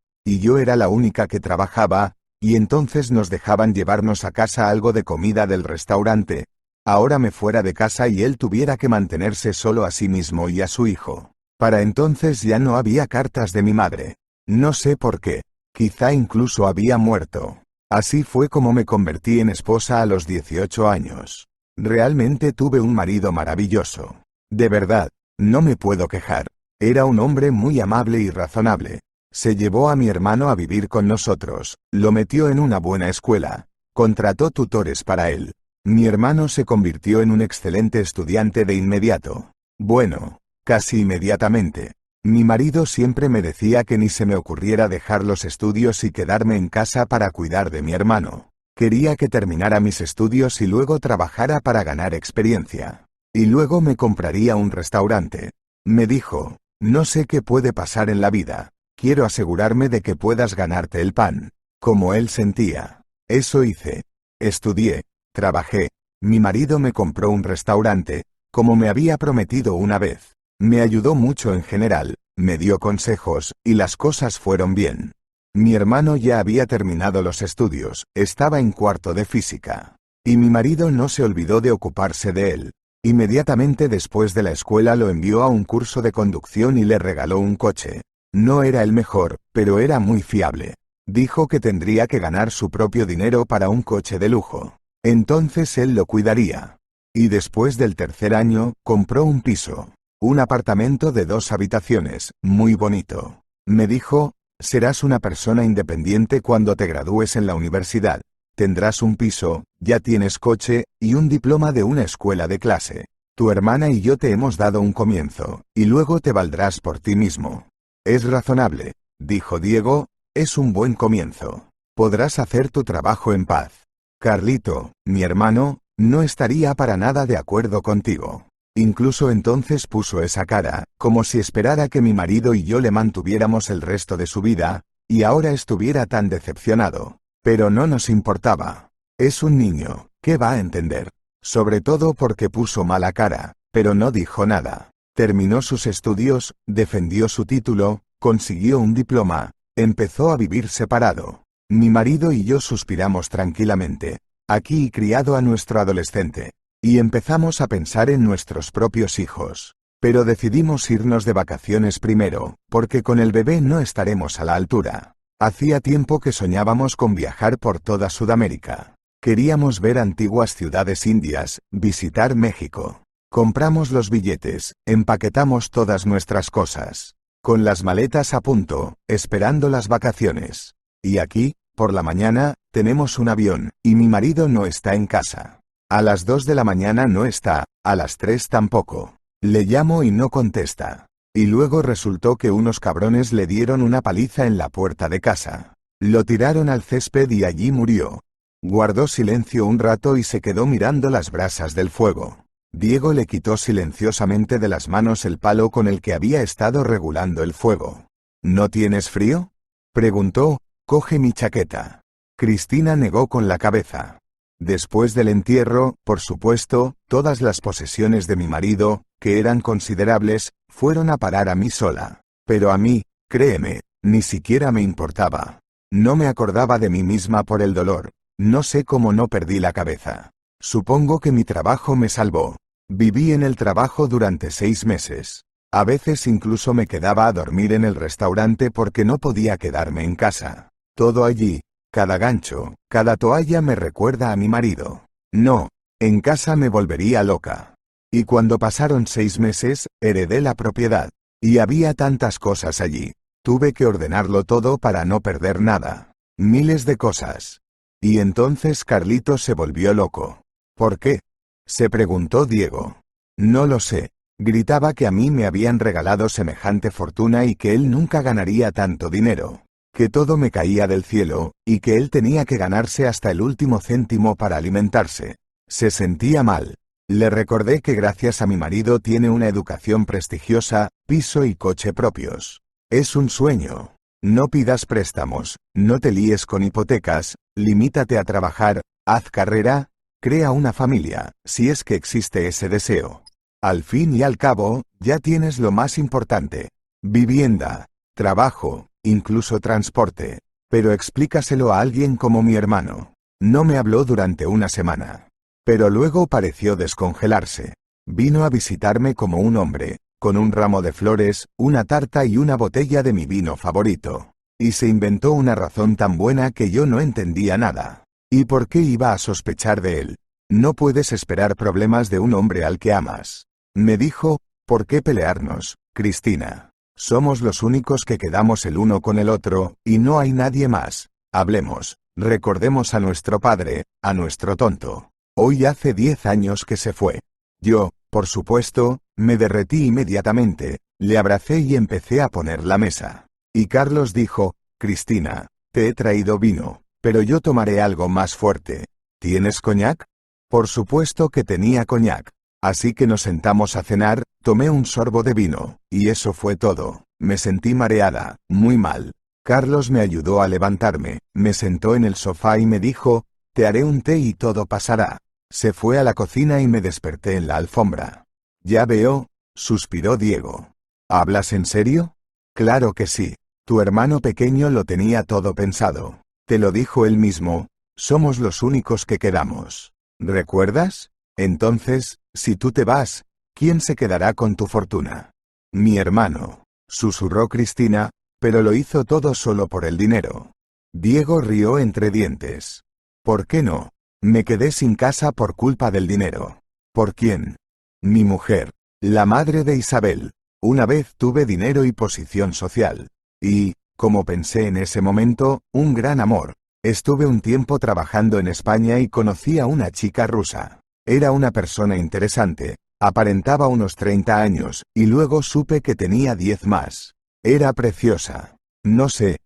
era la única que trabajaba, y entonces nos dejaban llevarnos a casa algo de comida del restaurante. Ahora me fuera de casa y él tuviera que mantenerse solo a sí mismo y a su hijo. Para entonces ya no había cartas de mi madre. No sé por qué. Quizá incluso había muerto. Así fue como me convertí en esposa a los 18 años. Realmente tuve un marido maravilloso. De verdad, no me puedo quejar. Era un hombre muy amable y razonable. Se llevó a mi hermano a vivir con nosotros, lo metió en una buena escuela, contrató tutores para él. Mi hermano se convirtió en un excelente estudiante de inmediato. Bueno, casi inmediatamente. Mi marido siempre me decía que ni se me ocurriera dejar los estudios y quedarme en casa para cuidar de mi hermano. Quería que terminara mis estudios y luego trabajara para ganar experiencia. Y luego me compraría un restaurante. Me dijo, no sé qué puede pasar en la vida. Quiero asegurarme de que puedas ganarte el pan. Como él sentía. Eso hice. Estudié. Trabajé. Mi marido me compró un restaurante, como me había prometido una vez. Me ayudó mucho en general, me dio consejos, y las cosas fueron bien. Mi hermano ya había terminado los estudios, estaba en cuarto de física. Y mi marido no se olvidó de ocuparse de él. Inmediatamente después de la escuela lo envió a un curso de conducción y le regaló un coche. No era el mejor, pero era muy fiable. Dijo que tendría que ganar su propio dinero para un coche de lujo. Entonces él lo cuidaría. Y después del tercer año, compró un piso. Un apartamento de 2 habitaciones, muy bonito. Me dijo, serás una persona independiente cuando te gradúes en la universidad. Tendrás un piso, ya tienes coche, y un diploma de una escuela de clase. Tu hermana y yo te hemos dado un comienzo, y luego te valdrás por ti mismo. Es razonable, dijo Diego, es un buen comienzo. Podrás hacer tu trabajo en paz. Carlito, mi hermano, no estaría para nada de acuerdo contigo. Incluso entonces puso esa cara, como si esperara que mi marido y yo le mantuviéramos el resto de su vida, y ahora estuviera tan decepcionado. Pero no nos importaba. Es un niño, ¿qué va a entender? Sobre todo porque puso mala cara, pero no dijo nada. Terminó sus estudios, defendió su título, consiguió un diploma, empezó a vivir separado. Mi marido y yo suspiramos tranquilamente, aquí y criado a nuestro adolescente. Y empezamos a pensar en nuestros propios hijos. Pero decidimos irnos de vacaciones primero, porque con el bebé no estaremos a la altura. Hacía tiempo que soñábamos con viajar por toda Sudamérica. Queríamos ver antiguas ciudades indias, visitar México. Compramos los billetes, empaquetamos todas nuestras cosas. Con las maletas a punto, esperando las vacaciones. Y aquí, por la mañana, tenemos un avión, y mi marido no está en casa. A las 2 de la mañana no está, a las 3 tampoco. Le llamo y no contesta. Y luego resultó que unos cabrones le dieron una paliza en la puerta de casa. Lo tiraron al césped y allí murió. Guardó silencio un rato y se quedó mirando las brasas del fuego. Diego le quitó silenciosamente de las manos el palo con el que había estado regulando el fuego. ¿No tienes frío?, preguntó. Coge mi chaqueta. Cristina negó con la cabeza. Después del entierro, por supuesto, todas las posesiones de mi marido, que eran considerables, fueron a parar a mí sola. Pero a mí, créeme, ni siquiera me importaba. No me acordaba de mí misma por el dolor. No sé cómo no perdí la cabeza. Supongo que mi trabajo me salvó. Viví en el trabajo durante 6 meses. A veces incluso me quedaba a dormir en el restaurante porque no podía quedarme en casa. Todo allí, cada gancho, cada toalla me recuerda a mi marido. No, en casa me volvería loca. Y cuando pasaron 6 meses, heredé la propiedad. Y había tantas cosas allí. Tuve que ordenarlo todo para no perder nada. Miles de cosas. Y entonces Carlitos se volvió loco. ¿Por qué?, se preguntó Diego. No lo sé. Gritaba que a mí me habían regalado semejante fortuna y que él nunca ganaría tanto dinero. Que todo me caía del cielo, y que él tenía que ganarse hasta el último céntimo para alimentarse. Se sentía mal. Le recordé que gracias a mi marido tiene una educación prestigiosa, piso y coche propios. Es un sueño. No pidas préstamos, no te líes con hipotecas, limítate a trabajar, haz carrera, crea una familia, si es que existe ese deseo. Al fin y al cabo, ya tienes lo más importante. Vivienda, trabajo, incluso transporte. Pero explícaselo a alguien como mi hermano. No me habló durante una semana. Pero luego pareció descongelarse. Vino a visitarme como un hombre, con un ramo de flores, una tarta y una botella de mi vino favorito. Y se inventó una razón tan buena que yo no entendía nada. ¿Y por qué iba a sospechar de él? No puedes esperar problemas de un hombre al que amas. Me dijo, ¿por qué pelearnos, Cristina? Somos los únicos que quedamos el uno con el otro, y no hay nadie más. Hablemos, recordemos a nuestro padre, a nuestro tonto. Hoy hace 10 años que se fue. Yo, por supuesto, me derretí inmediatamente, le abracé y empecé a poner la mesa. Y Carlos dijo, Cristina, te he traído vino, pero yo tomaré algo más fuerte. ¿Tienes coñac? Por supuesto que tenía coñac. Así que nos sentamos a cenar, tomé un sorbo de vino, y eso fue todo. Me sentí mareada, muy mal. Carlos me ayudó a levantarme, me sentó en el sofá y me dijo, te haré un té y todo pasará. Se fue a la cocina y me desperté en la alfombra. Ya veo, suspiró Diego. ¿Hablas en serio? Claro que sí. Tu hermano pequeño lo tenía todo pensado. Te lo dijo él mismo, somos los únicos que quedamos. ¿Recuerdas? Entonces, si tú te vas, ¿quién se quedará con tu fortuna? Mi hermano, susurró Cristina, pero lo hizo todo solo por el dinero. Diego rió entre dientes. ¿Por qué no? Me quedé sin casa por culpa del dinero. ¿Por quién? Mi mujer, la madre de Isabel. Una vez tuve dinero y posición social. Y, como pensé en ese momento, un gran amor. Estuve un tiempo trabajando en España y conocí a una chica rusa. Era una persona interesante, aparentaba unos 30 años, y luego supe que tenía 10 más. Era preciosa. No sé.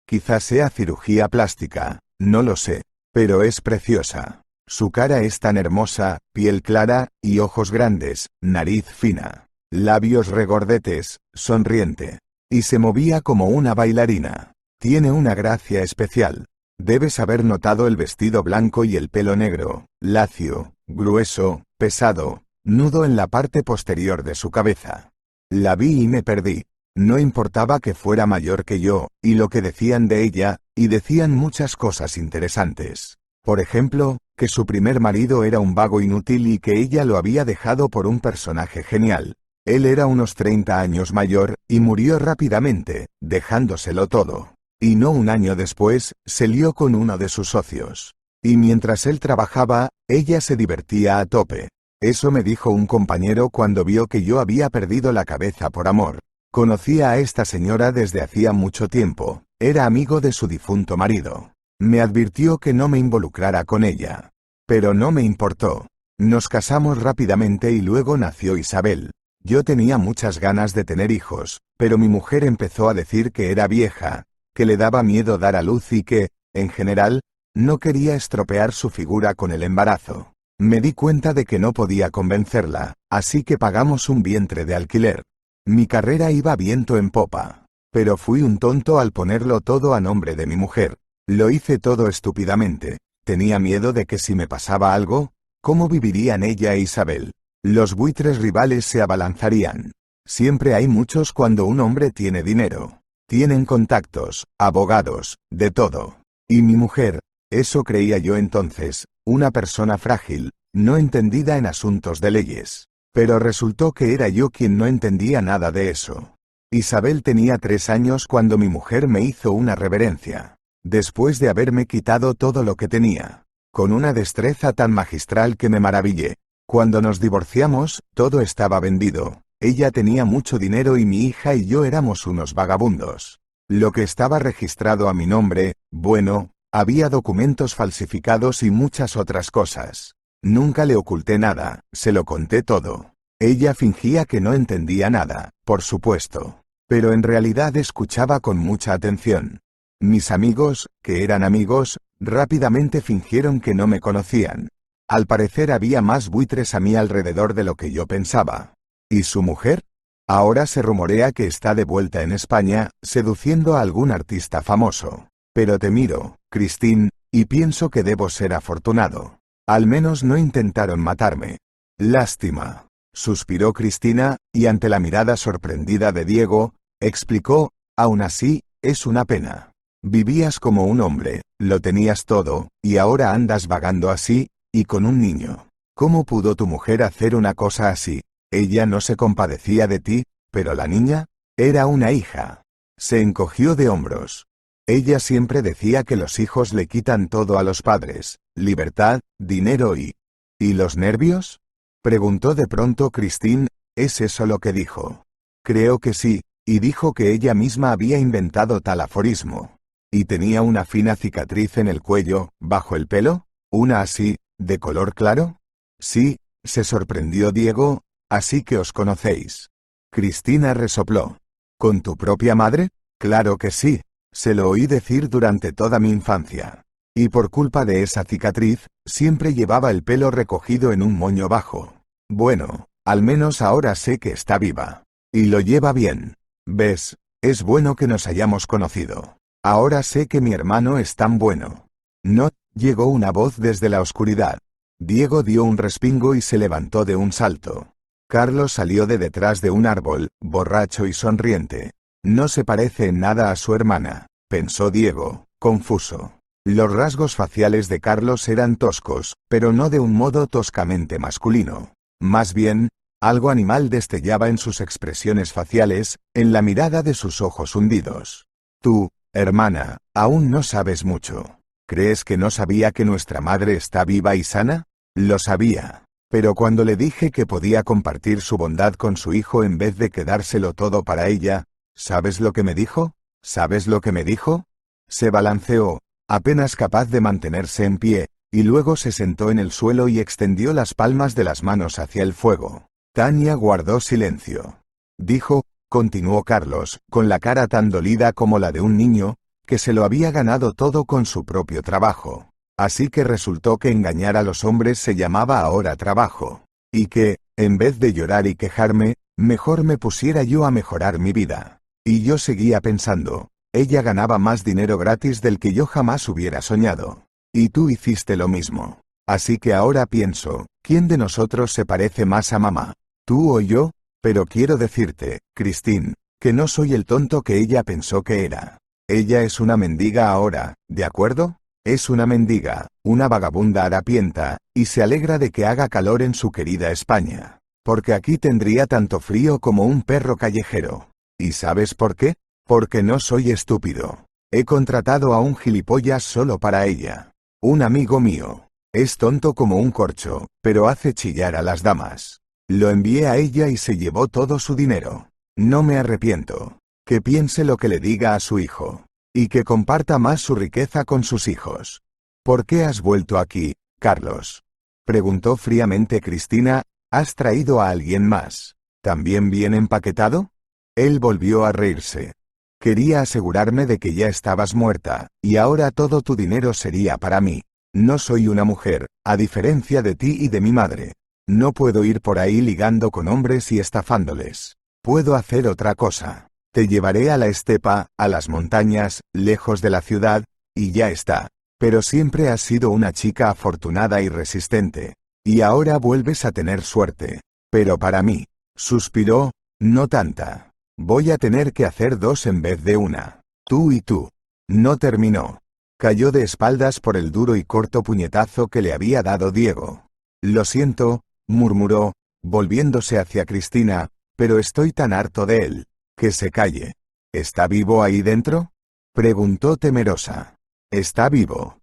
Quizás sea cirugía plástica, no lo sé. Pero es preciosa. Su cara es tan hermosa, piel clara, y ojos grandes, nariz fina, labios regordetes, sonriente. Y se movía como una bailarina. Tiene una gracia especial. Debes haber notado el vestido blanco y el pelo negro, lacio, grueso, pesado, nudo en la parte posterior de su cabeza. La vi y me perdí. No importaba que fuera mayor que yo, y lo que decían de ella, y decían muchas cosas interesantes. Por ejemplo, que su primer marido era un vago inútil y que ella lo había dejado por un personaje genial. Él era unos 30 años mayor, y murió rápidamente, dejándoselo todo. Y no un año después, se lió con uno de sus socios. Y mientras él trabajaba, ella se divertía a tope. Eso me dijo un compañero cuando vio que yo había perdido la cabeza por amor. Conocía a esta señora desde hacía mucho tiempo, era amigo de su difunto marido. Me advirtió que no me involucrara con ella. Pero no me importó. Nos casamos rápidamente y luego nació Isabel. Yo tenía muchas ganas de tener hijos, pero mi mujer empezó a decir que era vieja, que le daba miedo dar a luz y que, en general, no quería estropear su figura con el embarazo. Me di cuenta de que no podía convencerla, así que pagamos un vientre de alquiler. Mi carrera iba viento en popa. Pero fui un tonto al ponerlo todo a nombre de mi mujer. Lo hice todo estúpidamente. Tenía miedo de que si me pasaba algo, ¿cómo vivirían ella e Isabel? Los buitres rivales se abalanzarían. Siempre hay muchos cuando un hombre tiene dinero. Tienen contactos, abogados, de todo. Y mi mujer, eso creía yo entonces, una persona frágil, no entendida en asuntos de leyes. Pero resultó que era yo quien no entendía nada de eso. Isabel tenía 3 años cuando mi mujer me hizo una reverencia. Después de haberme quitado todo lo que tenía. Con una destreza tan magistral que me maravillé. Cuando nos divorciamos, todo estaba vendido. Ella tenía mucho dinero y mi hija y yo éramos unos vagabundos. Lo que estaba registrado a mi nombre, bueno, había documentos falsificados y muchas otras cosas. Nunca le oculté nada, se lo conté todo. Ella fingía que no entendía nada, por supuesto. Pero en realidad escuchaba con mucha atención. Mis amigos, que eran amigos, rápidamente fingieron que no me conocían. Al parecer había más buitres a mi alrededor de lo que yo pensaba. ¿Y su mujer? Ahora se rumorea que está de vuelta en España, seduciendo a algún artista famoso. Pero te miro, Christine, y pienso que debo ser afortunado. Al menos no intentaron matarme. Lástima. Suspiró Cristina, y ante la mirada sorprendida de Diego, explicó, aún así, es una pena. Vivías como un hombre, lo tenías todo, y ahora andas vagando así, y con un niño. ¿Cómo pudo tu mujer hacer una cosa así? Ella no se compadecía de ti, pero la niña, era una hija. Se encogió de hombros. Ella siempre decía que los hijos le quitan todo a los padres, libertad, dinero y... ¿Y los nervios? Preguntó de pronto Christine, ¿es eso lo que dijo? Creo que sí, y dijo que ella misma había inventado tal aforismo. ¿Y tenía una fina cicatriz en el cuello, bajo el pelo? ¿Una así, de color claro? Sí, se sorprendió Diego, así que os conocéis. Cristina resopló. ¿Con tu propia madre? Claro que sí, se lo oí decir durante toda mi infancia. Y por culpa de esa cicatriz, siempre llevaba el pelo recogido en un moño bajo. Bueno, al menos ahora sé que está viva. Y lo lleva bien. ¿Ves? Es bueno que nos hayamos conocido. Ahora sé que mi hermano es tan bueno. No, llegó una voz desde la oscuridad. Diego dio un respingo y se levantó de un salto. Carlos salió de detrás de un árbol, borracho y sonriente. No se parece en nada a su hermana, pensó Diego, confuso. Los rasgos faciales de Carlos eran toscos, pero no de un modo toscamente masculino. Más bien, algo animal destellaba en sus expresiones faciales, en la mirada de sus ojos hundidos. Tú, hermana, aún no sabes mucho. ¿Crees que no sabía que nuestra madre está viva y sana? Lo sabía. Pero cuando le dije que podía compartir su bondad con su hijo en vez de quedárselo todo para ella, ¿sabes lo que me dijo? ¿Sabes lo que me dijo? Se balanceó, apenas capaz de mantenerse en pie, y luego se sentó en el suelo y extendió las palmas de las manos hacia el fuego. Tania guardó silencio. Dijo, continuó Carlos, con la cara tan dolida como la de un niño, que se lo había ganado todo con su propio trabajo. Así que resultó que engañar a los hombres se llamaba ahora trabajo. Y que, en vez de llorar y quejarme, mejor me pusiera yo a mejorar mi vida. Y yo seguía pensando, ella ganaba más dinero gratis del que yo jamás hubiera soñado. Y tú hiciste lo mismo. Así que ahora pienso, ¿quién de nosotros se parece más a mamá? ¿Tú o yo? Pero quiero decirte, Christine, que no soy el tonto que ella pensó que era. Ella es una mendiga ahora, ¿de acuerdo? Es una mendiga, una vagabunda harapienta, y se alegra de que haga calor en su querida España. Porque aquí tendría tanto frío como un perro callejero. ¿Y sabes por qué? Porque no soy estúpido. He contratado a un gilipollas solo para ella. Un amigo mío. Es tonto como un corcho, pero hace chillar a las damas. Lo envié a ella y se llevó todo su dinero. No me arrepiento. Que piense lo que le diga a su hijo. Y que comparta más su riqueza con sus hijos. ¿Por qué has vuelto aquí, Carlos? Preguntó fríamente Cristina. ¿Has traído a alguien más? ¿También bien empaquetado? Él volvió a reírse. Quería asegurarme de que ya estabas muerta, y ahora todo tu dinero sería para mí. No soy una mujer, a diferencia de ti y de mi madre. No puedo ir por ahí ligando con hombres y estafándoles. Puedo hacer otra cosa. Te llevaré a la estepa, a las montañas, lejos de la ciudad, y ya está. Pero siempre has sido una chica afortunada y resistente. Y ahora vuelves a tener suerte. Pero para mí, suspiró, no tanta. Voy a tener que hacer dos en vez de una. Tú y tú. No terminó. Cayó de espaldas por el duro y corto puñetazo que le había dado Diego. Lo siento, murmuró, volviéndose hacia Cristina, pero estoy tan harto de él. Que se calle. ¿Está vivo ahí dentro? Preguntó temerosa. Está vivo,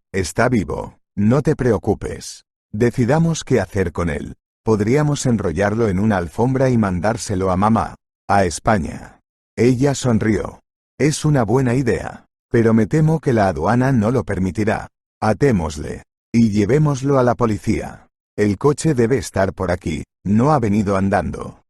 no te preocupes. Decidamos qué hacer con él. Podríamos enrollarlo en una alfombra y mandárselo a mamá. A España. Ella sonrió. Es una buena idea. Pero me temo que la aduana no lo permitirá. Atémosle. Y llevémoslo a la policía. El coche debe estar por aquí, no ha venido andando.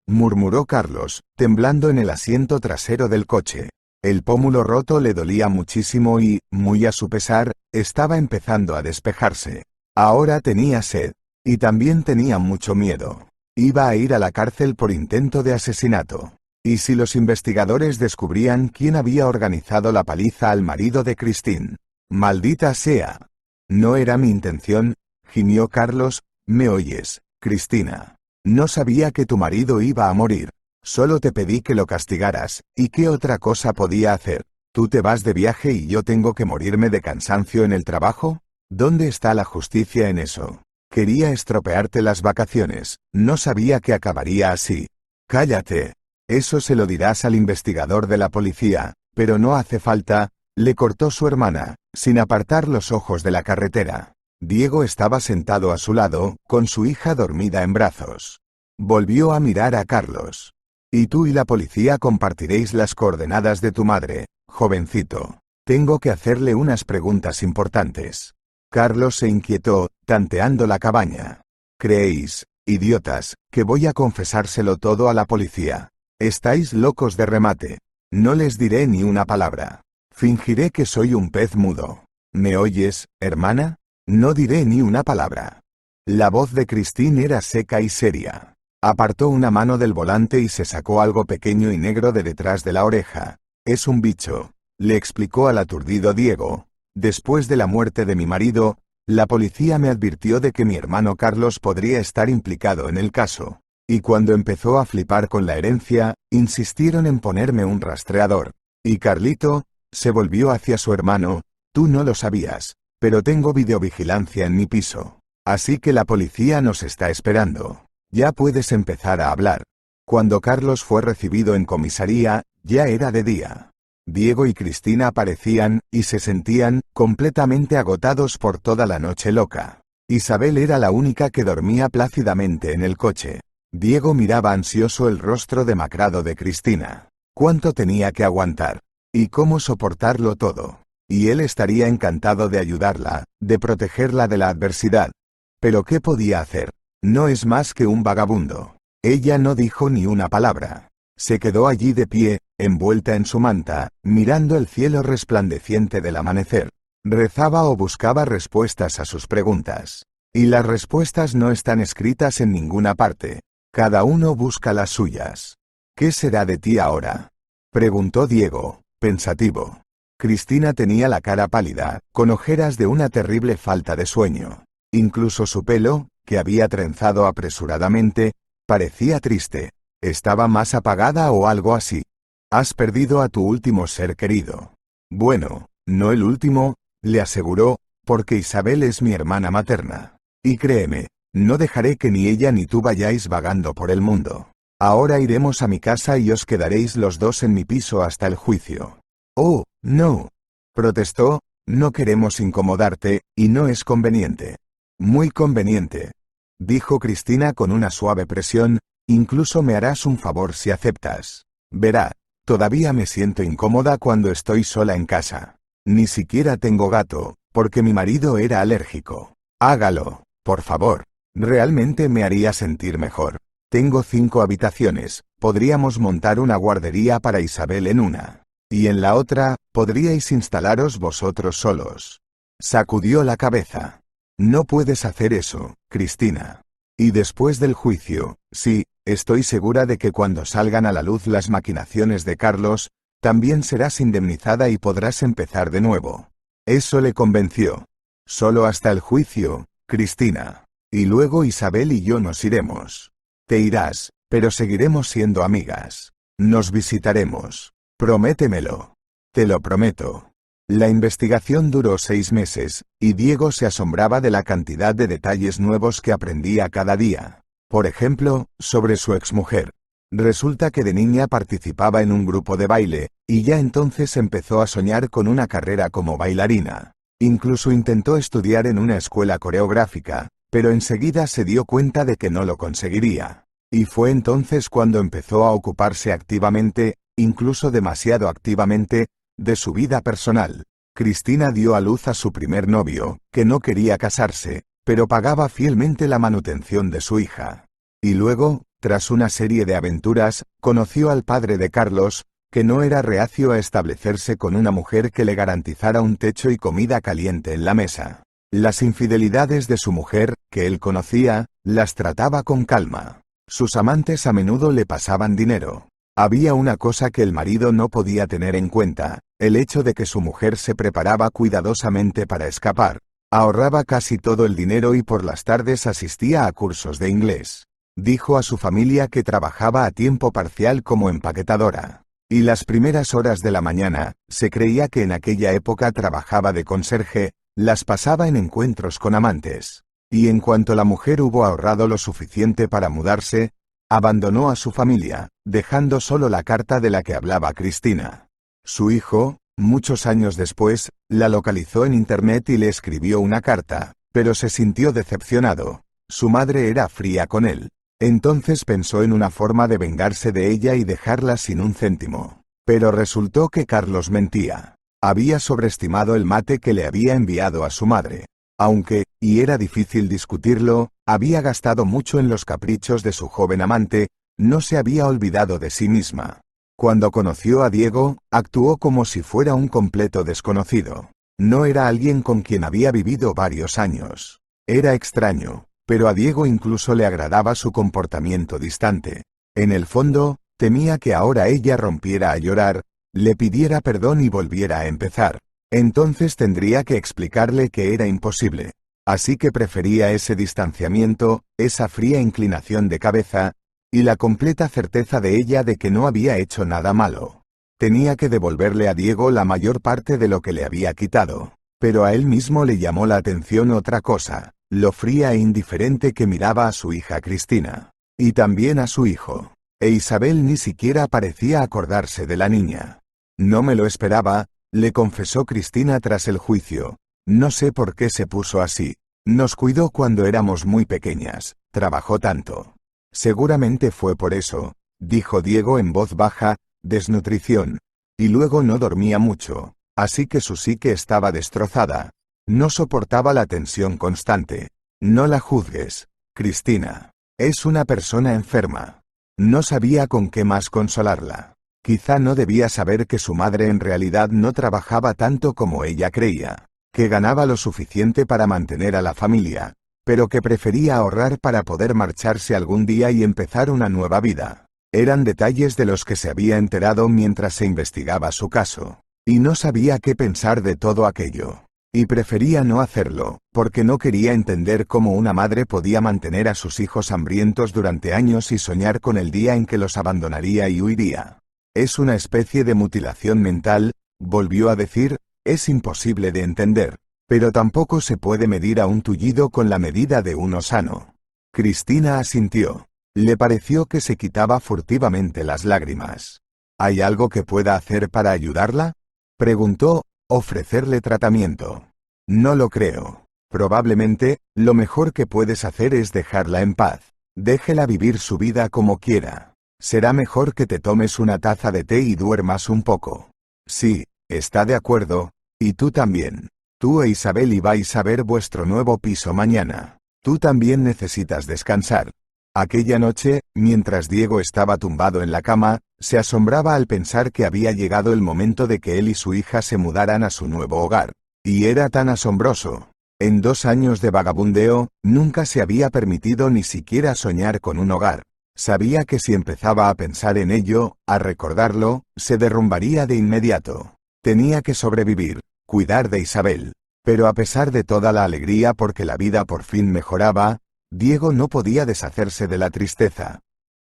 Murmuró Carlos, temblando en el asiento trasero del coche. El pómulo roto le dolía muchísimo y, muy a su pesar, estaba empezando a despejarse. Ahora tenía sed. Y también tenía mucho miedo. Iba a ir a la cárcel por intento de asesinato. ¿Y si los investigadores descubrían quién había organizado la paliza al marido de Christine? ¡Maldita sea! No era mi intención, gimió Carlos. ¿Me oyes, Cristina? No sabía que tu marido iba a morir. Solo te pedí que lo castigaras, ¿y qué otra cosa podía hacer? ¿Tú te vas de viaje y yo tengo que morirme de cansancio en el trabajo? ¿Dónde está la justicia en eso? Quería estropearte las vacaciones, no sabía que acabaría así. Cállate. Eso se lo dirás al investigador de la policía, pero no hace falta, le cortó su hermana, sin apartar los ojos de la carretera. Diego estaba sentado a su lado, con su hija dormida en brazos. Volvió a mirar a Carlos. Y tú y la policía compartiréis las coordenadas de tu madre, jovencito. Tengo que hacerle unas preguntas importantes. Carlos se inquietó, tanteando la cabaña. ¿Creéis, idiotas, que voy a confesárselo todo a la policía? Estáis locos de remate. No les diré ni una palabra. Fingiré que soy un pez mudo. ¿Me oyes, hermana? No diré ni una palabra. La voz de Christine era seca y seria. Apartó una mano del volante y se sacó algo pequeño y negro de detrás de la oreja. Es un bicho, le explicó al aturdido Diego. Después de la muerte de mi marido, la policía me advirtió de que mi hermano Carlos podría estar implicado en el caso. Y cuando empezó a flipar con la herencia, insistieron en ponerme un rastreador. Y Carlito, se volvió hacia su hermano, tú no lo sabías, pero tengo videovigilancia en mi piso. Así que la policía nos está esperando. Ya puedes empezar a hablar. Cuando Carlos fue recibido en comisaría, ya era de día. Diego y Cristina aparecían, y se sentían, completamente agotados por toda la noche loca. Isabel era la única que dormía plácidamente en el coche. Diego miraba ansioso el rostro demacrado de Cristina. ¿Cuánto tenía que aguantar? ¿Y cómo soportarlo todo? Y él estaría encantado de ayudarla, de protegerla de la adversidad. Pero ¿qué podía hacer? No es más que un vagabundo. Ella no dijo ni una palabra. Se quedó allí de pie, envuelta en su manta, mirando el cielo resplandeciente del amanecer. Rezaba o buscaba respuestas a sus preguntas. Y las respuestas no están escritas en ninguna parte. Cada uno busca las suyas. ¿Qué será de ti ahora? Preguntó Diego, pensativo. Cristina tenía la cara pálida, con ojeras de una terrible falta de sueño. Incluso su pelo, que había trenzado apresuradamente, parecía triste. ¿Estaba más apagada o algo así? Has perdido a tu último ser querido. Bueno, no el último, le aseguró, porque Isabel es mi hermana materna. Y créeme, no dejaré que ni ella ni tú vayáis vagando por el mundo. Ahora iremos a mi casa y os quedaréis los dos en mi piso hasta el juicio. Oh, no, protestó, No queremos incomodarte, y no es conveniente. Muy conveniente, dijo Cristina con una suave presión, incluso me harás un favor si aceptas. Verá, todavía me siento incómoda cuando estoy sola en casa. Ni siquiera tengo gato, porque mi marido era alérgico. Hágalo, por favor. Realmente me haría sentir mejor. Tengo 5 habitaciones, podríamos montar una guardería para Isabel en una. Y en la otra, podríais instalaros vosotros solos. Sacudió la cabeza. No puedes hacer eso, Cristina. Y después del juicio, sí, estoy segura de que cuando salgan a la luz las maquinaciones de Carlos, también serás indemnizada y podrás empezar de nuevo. Eso le convenció. Solo hasta el juicio, Cristina. Y luego Isabel y yo nos iremos. Te irás, pero seguiremos siendo amigas. Nos visitaremos. Prométemelo. Te lo prometo. La investigación duró 6 meses, y Diego se asombraba de la cantidad de detalles nuevos que aprendía cada día. Por ejemplo, sobre su exmujer. Resulta que de niña participaba en un grupo de baile, y ya entonces empezó a soñar con una carrera como bailarina. Incluso intentó estudiar en una escuela coreográfica, pero enseguida se dio cuenta de que no lo conseguiría. Y fue entonces cuando empezó a ocuparse activamente, incluso demasiado activamente, de su vida personal. Cristina dio a luz a su primer novio, que no quería casarse, pero pagaba fielmente la manutención de su hija. Y luego, tras una serie de aventuras, conoció al padre de Carlos, que no era reacio a establecerse con una mujer que le garantizara un techo y comida caliente en la mesa. Las infidelidades de su mujer, que él conocía, las trataba con calma. Sus amantes a menudo le pasaban dinero. Había una cosa que el marido no podía tener en cuenta, el hecho de que su mujer se preparaba cuidadosamente para escapar. Ahorraba casi todo el dinero y por las tardes asistía a cursos de inglés. Dijo a su familia que trabajaba a tiempo parcial como empaquetadora. Y las primeras horas de la mañana, se creía que en aquella época trabajaba de conserje, las pasaba en encuentros con amantes. Y en cuanto la mujer hubo ahorrado lo suficiente para mudarse, abandonó a su familia, dejando solo la carta de la que hablaba Cristina. Su hijo, muchos años después, la localizó en internet y le escribió una carta, pero se sintió decepcionado. Su madre era fría con él. Entonces pensó en una forma de vengarse de ella y dejarla sin un céntimo. Pero resultó que Carlos mentía. Había sobreestimado el mate que le había enviado a su madre. Aunque, y era difícil discutirlo, había gastado mucho en los caprichos de su joven amante, no se había olvidado de sí misma. Cuando conoció a Diego, actuó como si fuera un completo desconocido. No era alguien con quien había vivido varios años. Era extraño, pero a Diego incluso le agradaba su comportamiento distante. En el fondo, temía que ahora ella rompiera a llorar, le pidiera perdón y volviera a empezar. Entonces tendría que explicarle que era imposible. Así que prefería ese distanciamiento, esa fría inclinación de cabeza, y la completa certeza de ella de que no había hecho nada malo. Tenía que devolverle a Diego la mayor parte de lo que le había quitado. Pero a él mismo le llamó la atención otra cosa, lo fría e indiferente que miraba a su hija Cristina. Y también a su hijo. E Isabel ni siquiera parecía acordarse de la niña. No me lo esperaba, le confesó Cristina tras el juicio. No sé por qué se puso así. Nos cuidó cuando éramos muy pequeñas, trabajó tanto. Seguramente fue por eso, dijo Diego en voz baja, desnutrición. Y luego no dormía mucho, así que su psique estaba destrozada. No soportaba la tensión constante. No la juzgues, Cristina. Es una persona enferma. No sabía con qué más consolarla. Quizá no debía saber que su madre en realidad no trabajaba tanto como ella creía, que ganaba lo suficiente para mantener a la familia, pero que prefería ahorrar para poder marcharse algún día y empezar una nueva vida. Eran detalles de los que se había enterado mientras se investigaba su caso, y no sabía qué pensar de todo aquello. Y prefería no hacerlo, porque no quería entender cómo una madre podía mantener a sus hijos hambrientos durante años y soñar con el día en que los abandonaría y huiría. Es una especie de mutilación mental, volvió a decir, es imposible de entender, pero tampoco se puede medir a un tullido con la medida de uno sano. Cristina asintió. Le pareció que se quitaba furtivamente las lágrimas. ¿Hay algo que pueda hacer para ayudarla?, preguntó, Ofrecerle tratamiento. No lo creo. Probablemente, lo mejor que puedes hacer es dejarla en paz. Déjela vivir su vida como quiera. Será mejor que te tomes una taza de té y duermas un poco. Sí, está de acuerdo, y tú también. Tú e Isabel ibais a ver vuestro nuevo piso mañana. Tú también necesitas descansar. Aquella noche, mientras Diego estaba tumbado en la cama, se asombraba al pensar que había llegado el momento de que él y su hija se mudaran a su nuevo hogar. Y era tan asombroso. En 2 años de vagabundeo, nunca se había permitido ni siquiera soñar con un hogar. Sabía que si empezaba a pensar en ello, a recordarlo, se derrumbaría de inmediato. Tenía que sobrevivir, cuidar de Isabel. Pero a pesar de toda la alegría porque la vida por fin mejoraba, Diego no podía deshacerse de la tristeza.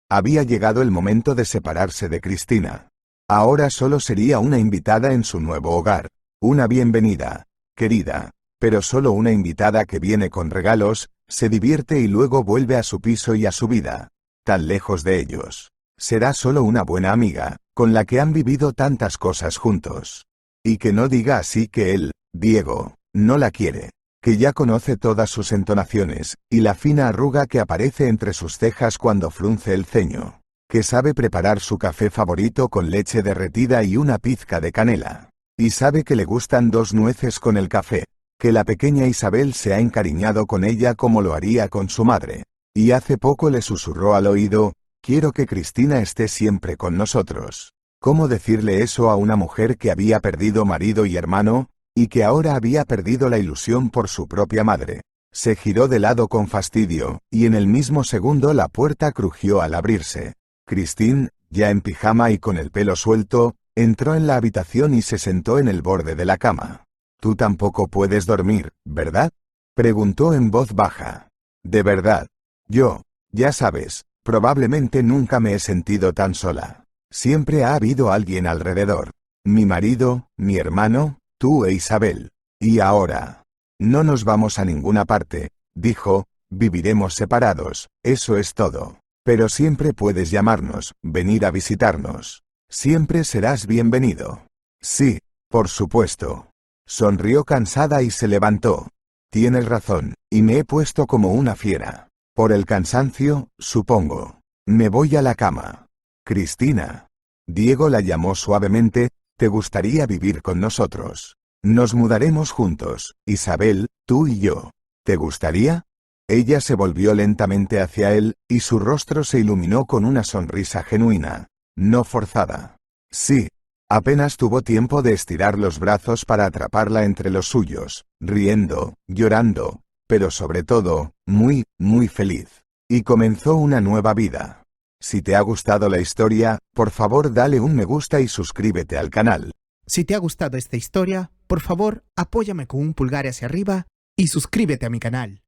Había llegado el momento de separarse de Cristina. Ahora solo sería una invitada en su nuevo hogar. Una bienvenida, querida, pero solo una invitada que viene con regalos, se divierte y luego vuelve a su piso y a su vida. Tan lejos de ellos. Será solo una buena amiga, con la que han vivido tantas cosas juntos. Y que no diga así que él, Diego, no la quiere. Que ya conoce todas sus entonaciones, y la fina arruga que aparece entre sus cejas cuando frunce el ceño. Que sabe preparar su café favorito con leche derretida y una pizca de canela. Y sabe que le gustan 2 nueces con el café. Que la pequeña Isabel se ha encariñado con ella como lo haría con su madre. Y hace poco le susurró al oído, quiero que Cristina esté siempre con nosotros. ¿Cómo decirle eso a una mujer que había perdido marido y hermano? Y que ahora había perdido la ilusión por su propia madre. Se giró de lado con fastidio, y en el mismo segundo la puerta crujió al abrirse. Christine, ya en pijama y con el pelo suelto, entró en la habitación y se sentó en el borde de la cama. «Tú tampoco puedes dormir, ¿verdad?», preguntó en voz baja. «De verdad. Yo, ya sabes, probablemente nunca me he sentido tan sola. Siempre ha habido alguien alrededor. Mi marido, mi hermano, tú e Isabel. Y ahora. No nos vamos a ninguna parte», dijo, «viviremos separados, eso es todo. Pero siempre puedes llamarnos, venir a visitarnos. Siempre serás bienvenido». «Sí, por supuesto». Sonrió cansada y se levantó. «Tienes razón, y me he puesto como una fiera. Por el cansancio, supongo. Me voy a la cama». «Cristina». Diego la llamó suavemente, «¿te gustaría vivir con nosotros? Nos mudaremos juntos, Isabel, tú y yo. ¿Te gustaría?». Ella se volvió lentamente hacia él, y su rostro se iluminó con una sonrisa genuina, no forzada. «Sí». Apenas tuvo tiempo de estirar los brazos para atraparla entre los suyos, riendo, llorando, pero sobre todo, muy, muy feliz. Y comenzó una nueva vida. Si te ha gustado la historia, por favor dale un me gusta y suscríbete al canal. Si te ha gustado esta historia, por favor apóyame con un pulgar hacia arriba y suscríbete a mi canal.